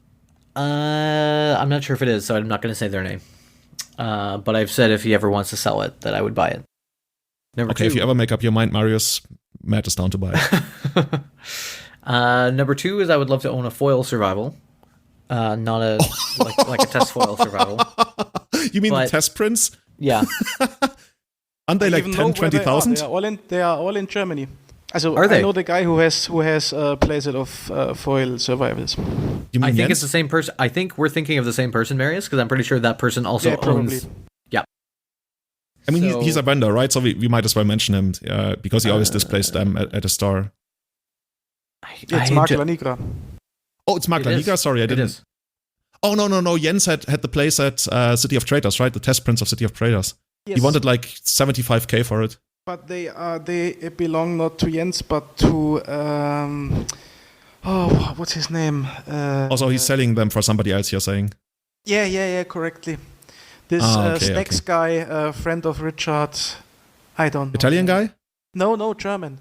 I'm not sure if it is, so I'm not going to say their name. But I've said if he ever wants to sell it, that I would buy it. Number two. If you ever make up your mind, Marius, Matt is down to buy it. Number two is I would love to own a foil Survival, not a like a test foil Survival. You mean the test prints? Yeah. Aren't they like 10, 20,000? They are all in Germany. Also, Are they? I know the guy who has playset of foil survivals. You mean I think Jens? it's the same person. I think we're thinking of the same person, Marius, because I'm pretty sure that person also Yeah, probably. owns. Yeah. I mean, So- he's a vendor, right? So we might as well mention him because he always displays them at a store. It's Mark Lanigra. Oh, it's Mark It is. Laniga? Sorry, I It didn't. is. Oh, no. Jens had the place at City of Traders, right? The test prints of City of Traders. Yes. He wanted like 75k for it. But they belong not to Jens, but to what's his name? Also, he's selling them for somebody else, you're saying? Yeah, correctly. This Stacks guy, friend of Richard. I don't know. Italian guy? No, German.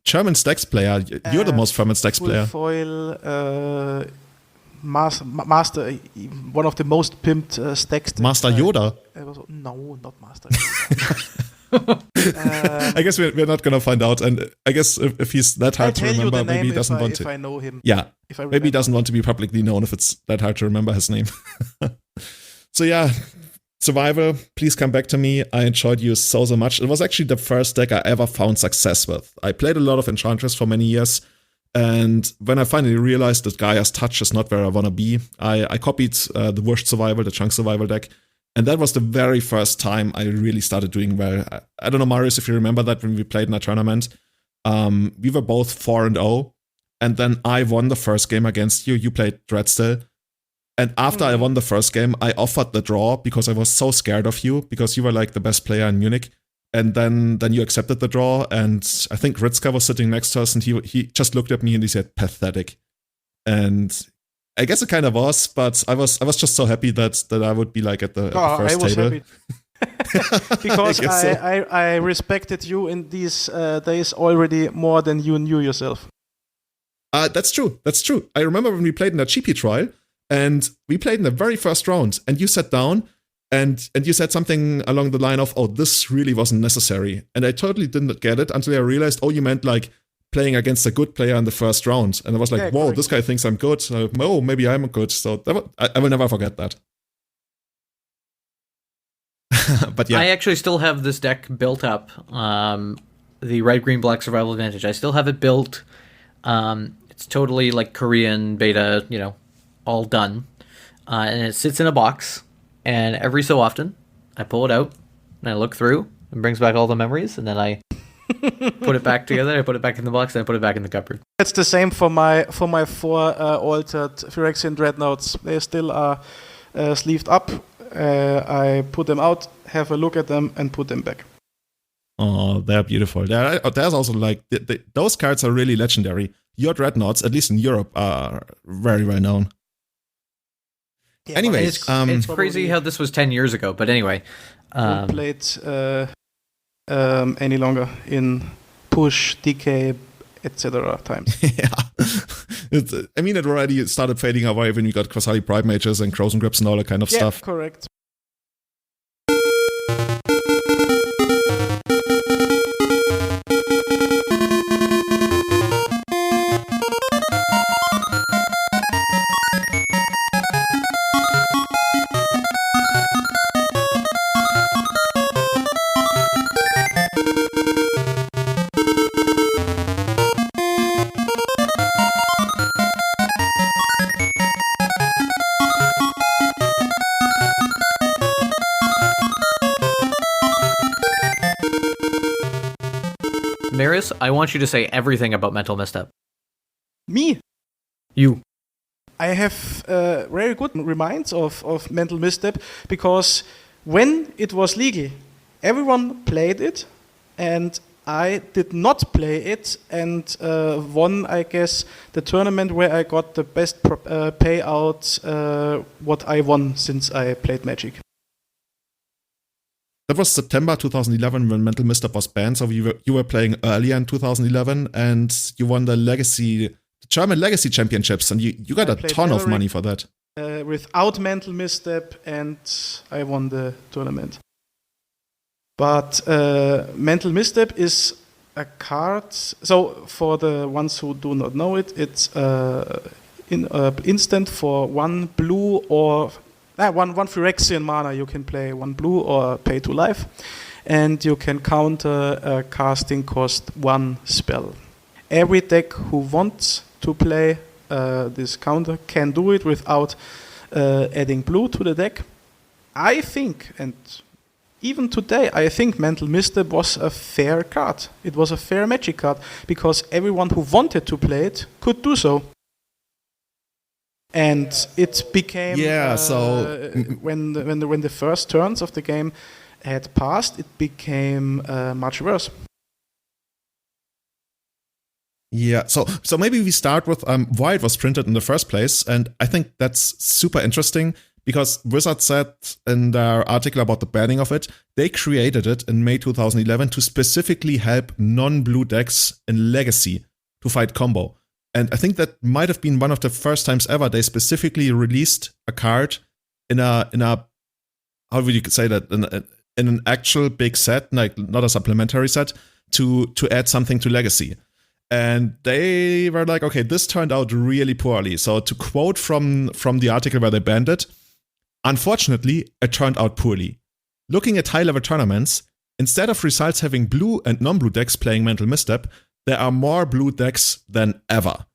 German Stacks player. You're the most famous Stacks Full player. foil master, one of the most pimped stacks. Master Yoda? No, not Master. I guess we're not gonna find out, and I guess if he's that hard to remember, maybe he doesn't want if to. I know him. Yeah, If I maybe he remember. doesn't want to be publicly known if it's that hard to remember his name. So yeah, Survival, please come back to me. I enjoyed you so much. It was actually the first deck I ever found success with. I played a lot of Enchantress for many years, and when I finally realized that Gaia's Touch is not where I want to be, I copied the Wurscht Survival, the Chunk Survival deck. And that was the very first time I really started doing well. I don't know, Marius, if you remember that when we played in a tournament. We were both 4-0. And then I won the first game against you. You played Dread still. And after I won the first game, I offered the draw because I was so scared of you, because you were like the best player in Munich. And then you accepted the draw. And I think Ritzka was sitting next to us, and he just looked at me and he said, pathetic. And I guess it kind of was, but I was just so happy that I would be like at the first I was table. happy. Because I guess so. I respected you in these days already more than you knew yourself. That's true. I remember when we played in a GP trial, and we played in the very first round, and you sat down, and you said something along the line of, oh, this really wasn't necessary. And I totally didn't get it until I realized, oh, you meant like playing against a good player in the first round. And I was like, Yeah, whoa, correct. this guy thinks I'm good. So, oh, maybe I'm good. So I will never forget that. But yeah. I actually still have this deck built up. The red, green, black survival advantage. I still have it built. It's totally like Korean beta, all done. And it sits in a box. And every so often, I pull it out and I look through and brings back all the memories. And then I put it back together. I put it back in the box and I put it back in the cupboard. That's the same for my 4 altered Phyrexian Dreadnoughts. They still are sleeved up. I put them out, have a look at them, and put them back. Oh, they're beautiful. There's also like those cards are really legendary. Your Dreadnoughts, at least in Europe, are very well known. Yeah, Anyway, It's crazy how this was 10 years ago. But anyway. Don't play it any longer in push, decay, etc. times. Yeah. It already started fading away when we got Quasari Pride Mages and Crows and Grips and all that kind of Yeah, stuff. correct. Marius, I want you to say everything about Mental Misstep. Me? You. I have very good reminds of Mental Misstep, because when it was legal, everyone played it, and I did not play it, and won, I guess, the tournament where I got the best payout what I won since I played Magic. That was September 2011 when Mental Misstep was banned. So you were playing earlier in 2011, and you won the German Legacy Championships, and you got I a played ton of Maverick. money for that. Without Mental Misstep, and I won the tournament. But Mental Misstep is a card. So for the ones who do not know it, it's instant for 1 blue or one Phyrexian mana. You can play 1 blue or pay 2 life, and you can counter a casting cost 1 spell. Every deck who wants to play this counter can do it without adding blue to the deck. I think, and even today, I think Mental Misstep was a fair card. It was a fair Magic card because everyone who wanted to play it could do so. And it became when the first turns of the game had passed, it became much worse. Yeah, so maybe we start with why it was printed in the first place, and I think that's super interesting because Wizard said in their article about the banning of it, they created it in May 2011 to specifically help non-blue decks in Legacy to fight combo. And I think that might have been one of the first times ever they specifically released a card in a how would you say that, in an actual big set, like not a supplementary set, to add something to Legacy. And they were like, okay, this turned out really poorly. So to quote from the article where they banned it, unfortunately, it turned out poorly. Looking at high-level tournaments, instead of results having blue and non-blue decks playing Mental Misstep, there are more blue decks than ever.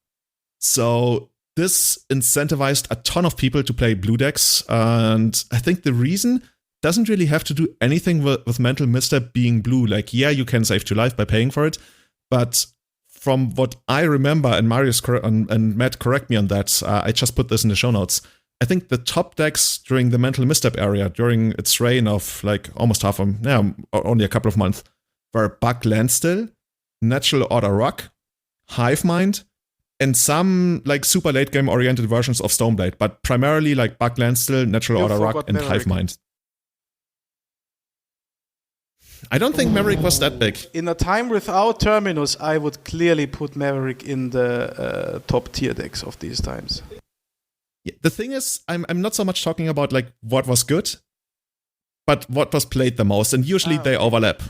So this incentivized a ton of people to play blue decks. And I think the reason doesn't really have to do anything with Mental Misstep being blue. Like, yeah, you can save 2 life by paying for it, but from what I remember, and Marius and Matt, correct me on that, I just put this in the show notes. I think the top decks during the Mental Misstep era, during its reign of like almost only a couple of months, were Bug Landstill, Natural Order Rock, Hive Mind, and some like super late game oriented versions of Stoneblade, but primarily like Bug Landstill, Natural Order Rock, and Hive Mind. I don't think Maverick was that big. In a time without Terminus, I would clearly put Maverick in the top tier decks of these times. Yeah, the thing is, I'm not so much talking about like what was good, but what was played the most, and usually they overlap.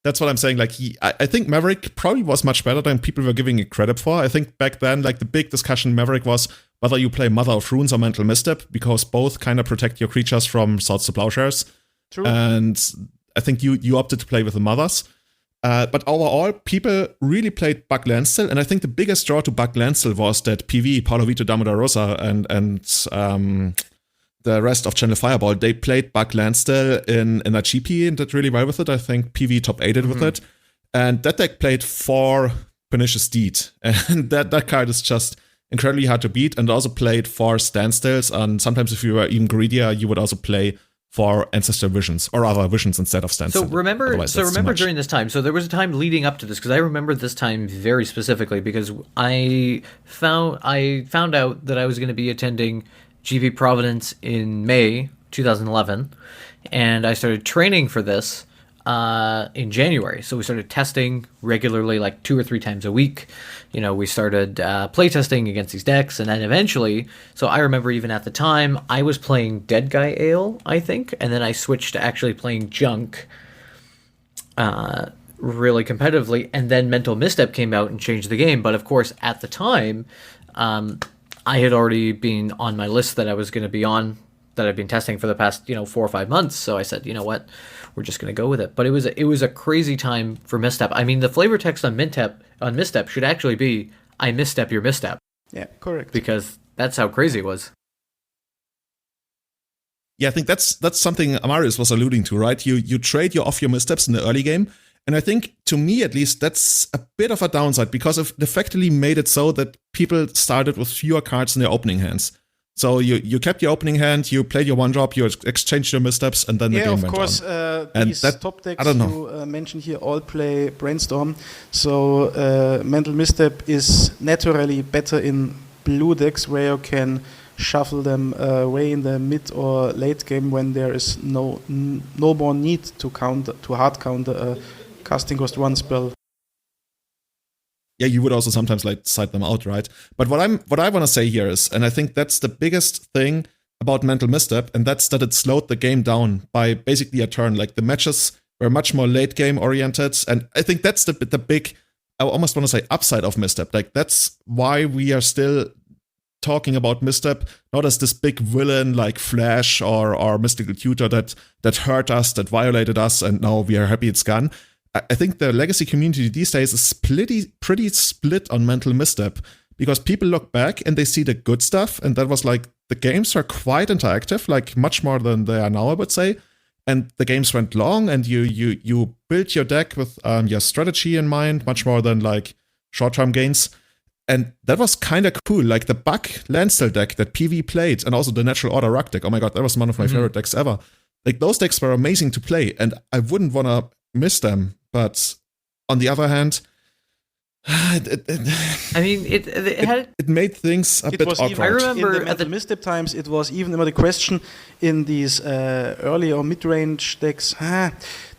That's what I'm saying. Like, I think Maverick probably was much better than people were giving it credit for. I think back then, like the big discussion Maverick was whether you play Mother of Runes or Mental Misstep, because both kind of protect your creatures from Swords to Plowshares. True. And I think you opted to play with the Mothers. But overall, people really played Bug Landstill, and I think the biggest draw to Bug Landstill was that PV, Paulo Vito, Damo da Rosa, and the rest of Channel Fireball, they played Bug Landstill in a GP and did really well with it. I think PV top 8'd with it. And that deck played 4 Pernicious Deed. And that card is just incredibly hard to beat, and also played 4 Standstills. And sometimes if you were even greedier, you would also play for Ancestral Visions, or other visions instead of standstill. So remember during this time, so there was a time leading up to this, because I remember this time very specifically, because I found out that I was going to be attending GP Providence in May 2011, and I started training for this in January. So we started testing regularly, like 2 or 3 times a week. You know, we started playtesting against these decks, and then eventually, so I remember even at the time, I was playing Dead Guy Ale, I think, and then I switched to actually playing Junk really competitively, and then Mental Misstep came out and changed the game. But of course, at the time, I had already been on my list that I was going to be on, that I've been testing for the past 4 or 5 months. So I said, you know what, we're just going to go with it. But it was a crazy time for Misstep. I mean, the flavor text on Misstep should actually be, I misstep your misstep. Yeah, correct. Because that's how crazy it was. Yeah, I think that's something Marius was alluding to, right? You trade off your missteps in the early game. And I think, to me at least, that's a bit of a downside, because it effectively made it so that people started with fewer cards in their opening hands. So you kept your opening hand, you played your 1-drop, you exchanged your missteps, and then the game went on. Yeah, of course, these top decks you mentioned here all play Brainstorm. So Mental Misstep is naturally better in blue decks, where you can shuffle them way in the mid or late game when there is no more need to hard counter a casting cost 1 spell. Yeah, you would also sometimes like side them out, right? But what I want to say here is, and I think that's the biggest thing about Mental Misstep, and that's that it slowed the game down by basically a turn. Like, the matches were much more late game oriented, and I think that's the big, I almost want to say, upside of Misstep. Like, that's why we are still talking about Misstep not as this big villain like Flash or Mystical Tutor that hurt us, that violated us, and now we are happy it's gone. I think the Legacy community these days is pretty split on Mental Misstep, because people look back and they see the good stuff, and that was like the games are quite interactive, like much more than they are now, I would say. And the games went long, and you built your deck with your strategy in mind, much more than like short-term gains. And that was kind of cool. Like the Bug Landstill deck that PV played, and also the Natural Order Ruck deck. Oh my god, that was one of my favorite decks ever. Like those decks were amazing to play, and I wouldn't want to miss them. But on the other hand, it made things a bit awkward. I remember at the Misstep times, it was even about the question in these early or mid-range decks,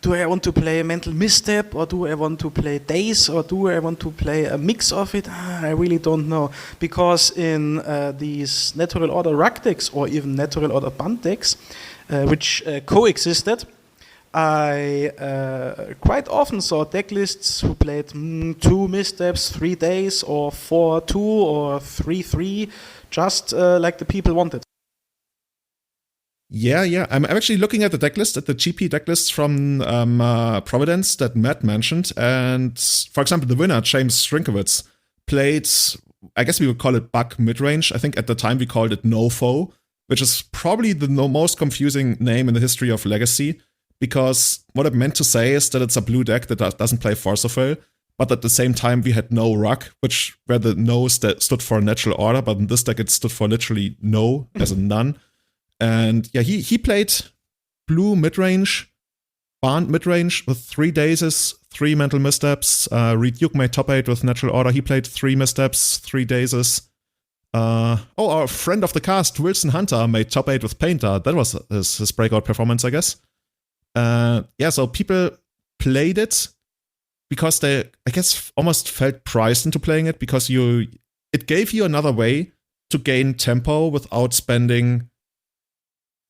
do I want to play Mental Misstep, or do I want to play Daze, or do I want to play a mix of it? I really don't know. Because in these Natural Order Ruck decks, or even Natural Order Band decks, which coexisted, I quite often saw deck lists who played 2 Missteps, 3 Days, or 4-2, or 3-3, just like the people wanted. Yeah. I'm actually looking at the deck list, at the GP deck lists from Providence that Matt mentioned. And for example, the winner, James Shrinkowitz, played, I guess we would call it Bug Midrange. I think at the time we called it No Foe, which is probably the most confusing name in the history of Legacy. Because what it meant to say is that it's a blue deck that doesn't play Force of Will, but at the same time we had no Ruck, where the no stood for Natural Order, but in this deck it stood for literally no, as in none. And yeah, he played blue midrange, Band midrange with 3 Dazes, 3 Mental Missteps. Reed Duke made top 8 with Natural Order. He played 3 Missteps, 3 Dazes. Our friend of the cast, Wilson Hunter, made top 8 with Painter. That was his breakout performance, I guess. So people played it because they, I guess, almost felt priced into playing it, because it gave you another way to gain tempo without spending,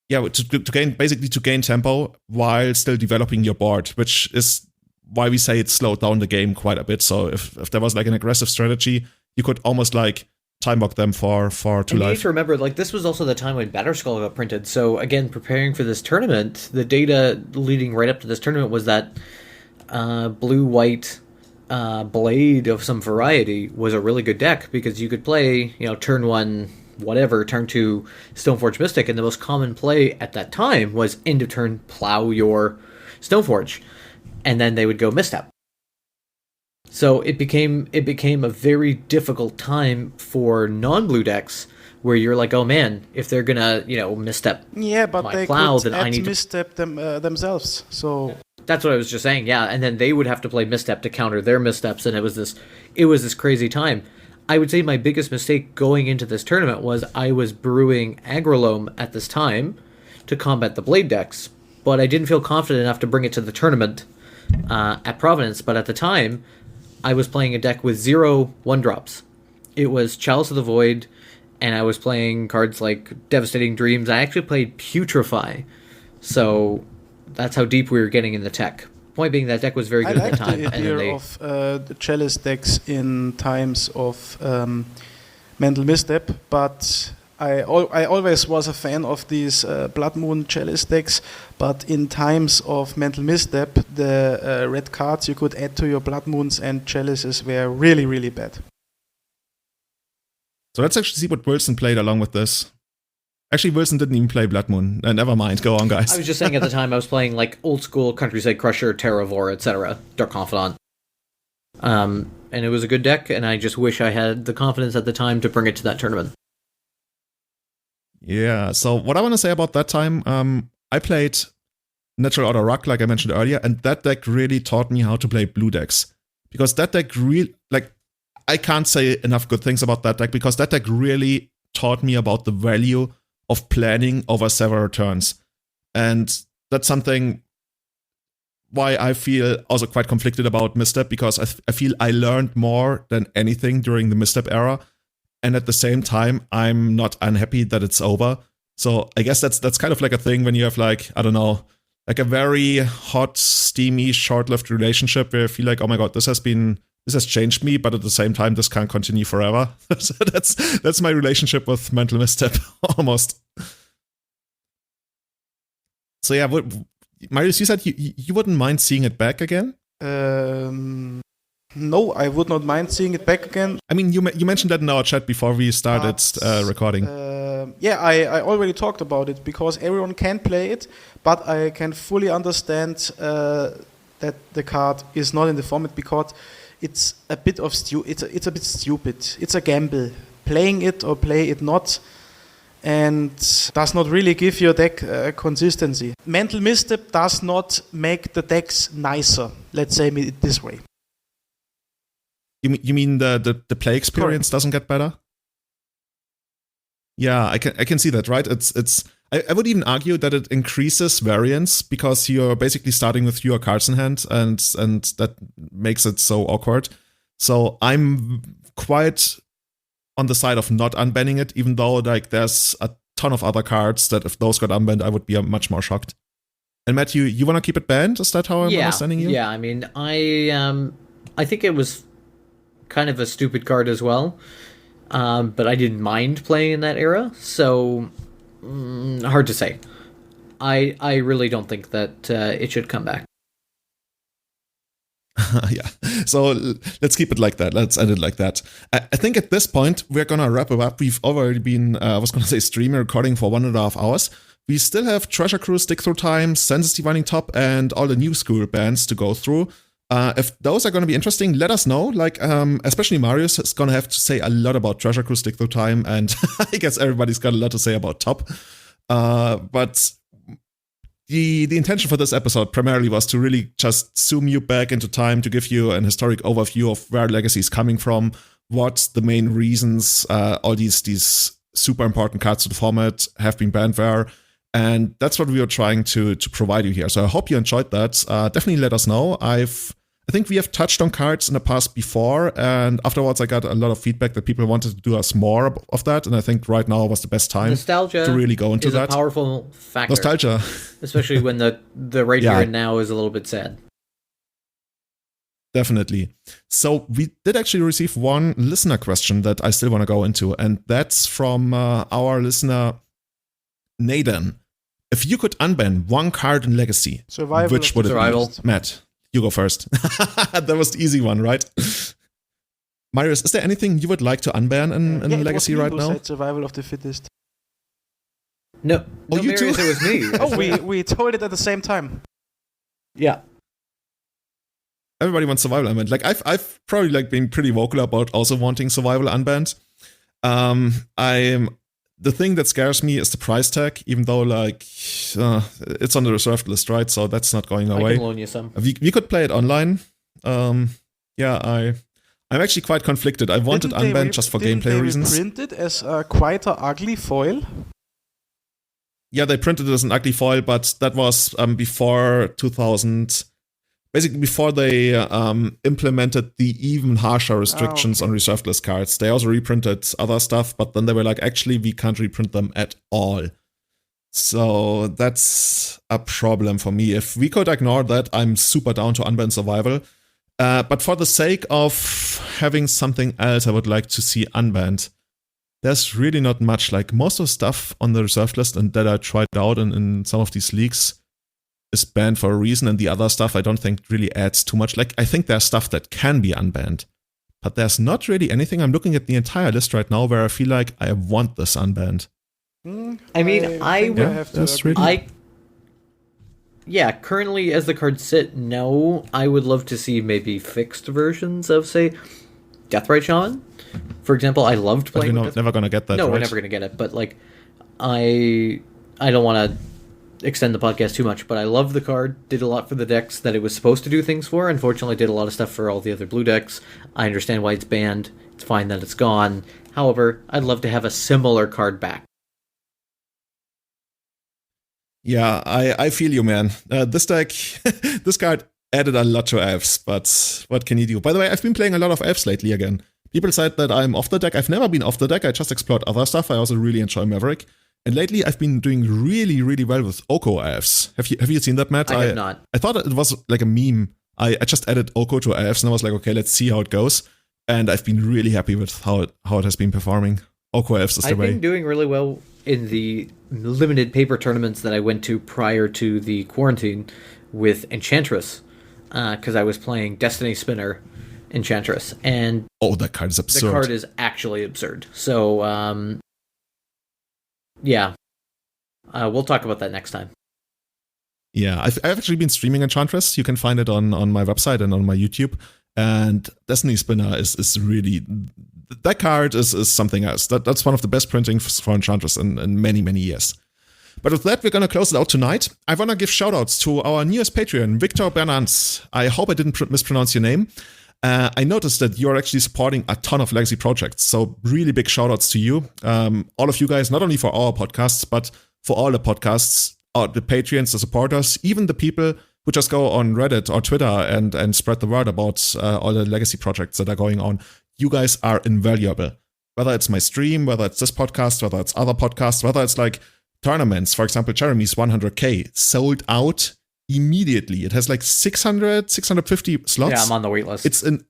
to gain tempo while still developing your board, which is why we say it slowed down the game quite a bit. So if there was like an aggressive strategy, you could almost like time walk them for 2 life. You need to remember, like, this was also the time when Batterskull got printed. So again, preparing for this tournament, the data leading right up to this tournament was that blue-white Blade of some variety was a really good deck, because you could play, turn 1 whatever, turn 2 Stoneforge Mystic, and the most common play at that time was end of turn plow your Stoneforge, and then they would go Misstep. So it became a very difficult time for non-blue decks, where you're like, oh man, if they're gonna misstep but they plow, could then I need misstep themselves. So that's what I was just saying. Yeah, and then they would have to play misstep to counter their missteps, and it was this crazy time. I would say my biggest mistake going into this tournament was I was brewing Agrolome at this time to combat the Blade decks, but I didn't feel confident enough to bring it to the tournament at Providence. But at the time, I was playing a deck with 0 1-drops. It was Chalice of the Void, and I was playing cards like Devastating Dreams. I actually played Putrefy. So that's how deep we were getting in the tech. Point being, that deck was very good at the time. I like the idea of the Chalice decks in times of Mental Misstep, but I always was a fan of these Blood Moon Chalice decks, but in times of Mental Misstep, the red cards you could add to your Blood Moons and Chalices were really, really bad. So let's actually see what Wilson played along with this. Actually, Wilson didn't even play Blood Moon. Never mind. Go on, guys. I was just saying at the time I was playing like old school Countryside Crusher, Terravore, etc., Dark Confidant. And it was a good deck, and I just wish I had the confidence at the time to bring it to that tournament. Yeah, so what I want to say about that time, I played Natural Order Ruck, like I mentioned earlier, and that deck really taught me how to play blue decks. Because that deck I can't say enough good things about that deck, because that deck really taught me about the value of planning over several turns. And that's something why I feel also quite conflicted about Misstep, because I feel I learned more than anything during the Misstep era. And at the same time, I'm not unhappy that it's over. So I guess that's kind of like a thing when you have like, I don't know, like a very hot, steamy, short-lived relationship where you feel like, oh my god, this has been this has changed me, but at the same time, this can't continue forever. So that's my relationship with Mental Misstep, almost. So yeah, Marius, you said you wouldn't mind seeing it back again? No, I would not mind seeing it back again. I mean, you mentioned that in our chat before we started recording. I already talked about it because everyone can play it, but I can fully understand that the card is not in the format because it's a bit of it's a bit stupid. It's a gamble. Playing it or play it not, and does not really give your deck consistency. Mental Misstep does not make the decks nicer. Let's say it this way. You mean the play experience doesn't get better? Yeah, I can see that, right? I would even argue that it increases variance because you're basically starting with fewer cards in hand, and that makes it so awkward. So I'm quite on the side of not unbanning it, even though like there's a ton of other cards that if those got unbanned, I would be much more shocked. And Matt, you want to keep it banned? Is that how I'm understanding you? Yeah, I mean, I think it was kind of a stupid card as well, but I didn't mind playing in that era, so hard to say. I really don't think that it should come back. Yeah, so let's keep it like that. Let's end it like that. I think at this point, we're going to wrap it up. We've already been, I was going to say streaming, recording for 1.5 hours. We still have Treasure Cruise, Stick Through Time, Census Divining Top, and all the new school bands to go through. If those are going to be interesting, let us know. Like, especially Marius is going to have to say a lot about Treasure Cruise, Stick Through Time, and I guess everybody's got a lot to say about Top. But the intention for this episode primarily was to really just zoom you back into time to give you an historic overview of where Legacy is coming from, what the main reasons all these super important cards to the format have been banned were. And that's what we were trying to provide you here. So I hope you enjoyed that. Definitely let us know. I think we have touched on cards in the past before, and afterwards I got a lot of feedback that people wanted to do us more of that, and I think right now was the best time to really go into that. Nostalgia is a powerful factor. Nostalgia. Especially when the right here and now is a little bit sad. Definitely. So we did actually receive one listener question that I still want to go into, and that's from our listener, Nathan. If you could unban one card in Legacy, which would it be? Matt, you go first. That was the easy one, right? Marius, is there anything you would like to unban in Legacy right now? Said Survival of the Fittest. No, you Marius, too? it was me. Oh, we told it at the same time. Yeah. Everybody wants Survival unbanned. Like I've probably like been pretty vocal about also wanting Survival unbanned. The thing that scares me is the price tag, even though like it's on the reserved list, right? So that's not going away. I can loan you some. We could play it online. I'm actually quite conflicted. I wanted unbanned just for gameplay reasons. Didn't they print it as quite an ugly foil? Yeah, they printed it as an ugly foil, but that was before 2000. Basically, before they implemented the even harsher restrictions on reserved list cards. They also reprinted other stuff, but then they were like, actually, we can't reprint them at all. So that's a problem for me. If we could ignore that, I'm super down to unban Survival. But for the sake of having something else I would like to see unbanned, there's really not much. Like most of the stuff on the reserved list and that I tried out in some of these leagues is banned for a reason, and the other stuff I don't think really adds too much. Like, I think there's stuff that can be unbanned, but there's not really anything. I'm looking at the entire list right now where I feel like I want this unbanned. I mean, I would have to agree. Currently as the cards sit, no. I would love to see maybe fixed versions of, say, Deathrite Shaman. For example, I loved playing with never gonna get that. No, right? We're never gonna get it, but like, I don't want to extend the podcast too much, but I love the card, did a lot for the decks that it was supposed to do things for. Unfortunately, did a lot of stuff for all the other blue decks. I understand why it's banned. It's fine that it's gone. However, I'd love to have a similar card back. Yeah, I feel you, man. This deck, this card added a lot to elves, but what can you do? By the way, I've been playing a lot of elves lately again. People said that I'm off the deck. I've never been off the deck. I just explored other stuff. I also really enjoy Maverick. And lately, I've been doing really, really well with Oko elves. Have you seen that, Matt? I have not. I thought it was like a meme I just added Oko to AFs and I was like, okay, let's see how it goes. And I've been really happy with how it has been performing. Oko AFs is the way. I've been doing really well in the limited paper tournaments that I went to prior to the quarantine with Enchantress, because I was playing Destiny Spinner Enchantress, and that card is absurd. The card is actually absurd. So, yeah, we'll talk about that next time. Yeah, I've actually been streaming Enchantress. You can find it on my website and on my YouTube. And Destiny Spinner is really... That card is something else. That's one of the best printings for Enchantress in many, many years. But with that, we're going to close it out tonight. I want to give shoutouts to our newest Patreon, Victor Bernanz. I hope I didn't mispronounce your name. I noticed that you're actually supporting a ton of legacy projects. So really big shoutouts to you. All of you guys, not only for our podcasts, but for all the podcasts, the Patreons, the supporters, even the people who just go on Reddit or Twitter and spread the word about all the legacy projects that are going on. You guys are invaluable. Whether it's my stream, whether it's this podcast, whether it's other podcasts, whether it's like tournaments. For example, Jeremy's 100K sold out immediately. It has like 650 slots. Yeah, I'm on the wait list. It's in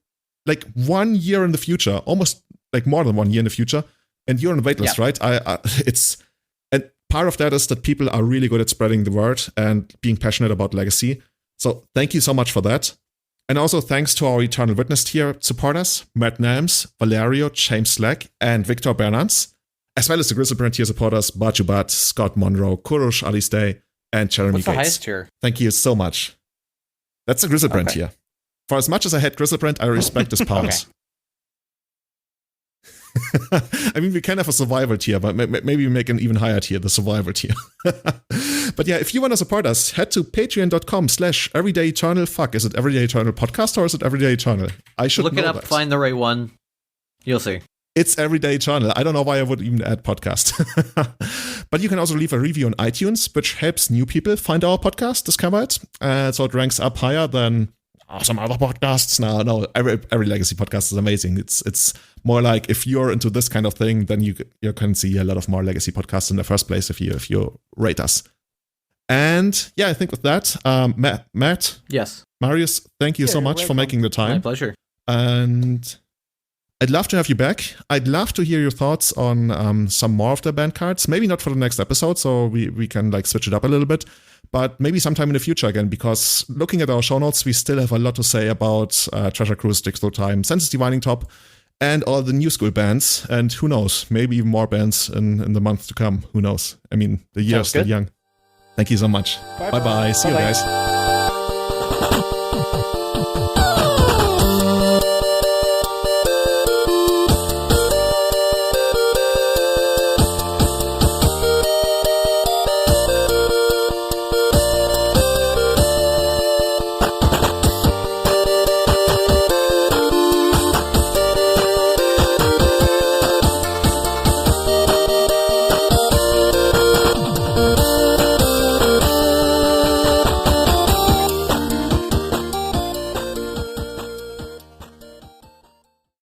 like 1 year in the future, almost like more than 1 year in the future. And you're on the wait list, right? And part of that is that people are really good at spreading the word and being passionate about legacy. So thank you so much for that. And also thanks to our Eternal Witness tier supporters, Matt Nams, Valerio, James Slack, and Victor Bernanz, as well as the Grizzlebrand tier supporters, Bajubat, Scott Monroe, Kurush, Alice Day, and Jeremy What's the Gates. highest tier? Thank you so much. That's the Grizzlebrand tier. For as much as I hate Grizzlebrand, I respect his powers. I mean, we can have a survival tier, but maybe we make an even higher tier, the survival tier. But yeah, if you want to support us, head to patreon.com/everydayeternal. Fuck, is it Everyday Eternal Podcast or is it Everyday Eternal? I should look know it up, that. find the right one. You'll see. It's Everyday Eternal. I don't know why I would even add podcast. But you can also leave a review on iTunes, which helps new people find our podcast, discover it. So it ranks up higher than some other podcasts. No, every legacy podcast is amazing. It's more like if you're into this kind of thing, then you can see a lot of more legacy podcasts in the first place if you rate us. And yeah, I think with that, Matt, yes, Marius, thank you so much for making the time. My pleasure. And I'd love to have you back. I'd love to hear your thoughts on some more of the band cards. Maybe not for the next episode, so we can like switch it up a little bit. But maybe sometime in the future again, because looking at our show notes, we still have a lot to say about Treasure Cruise, Sticks Through Time, Census Divining Top, and all the new school bands. And who knows, maybe even more bands in the months to come. Who knows? I mean, the year is still young. Thank you so much. Bye-bye. See you guys.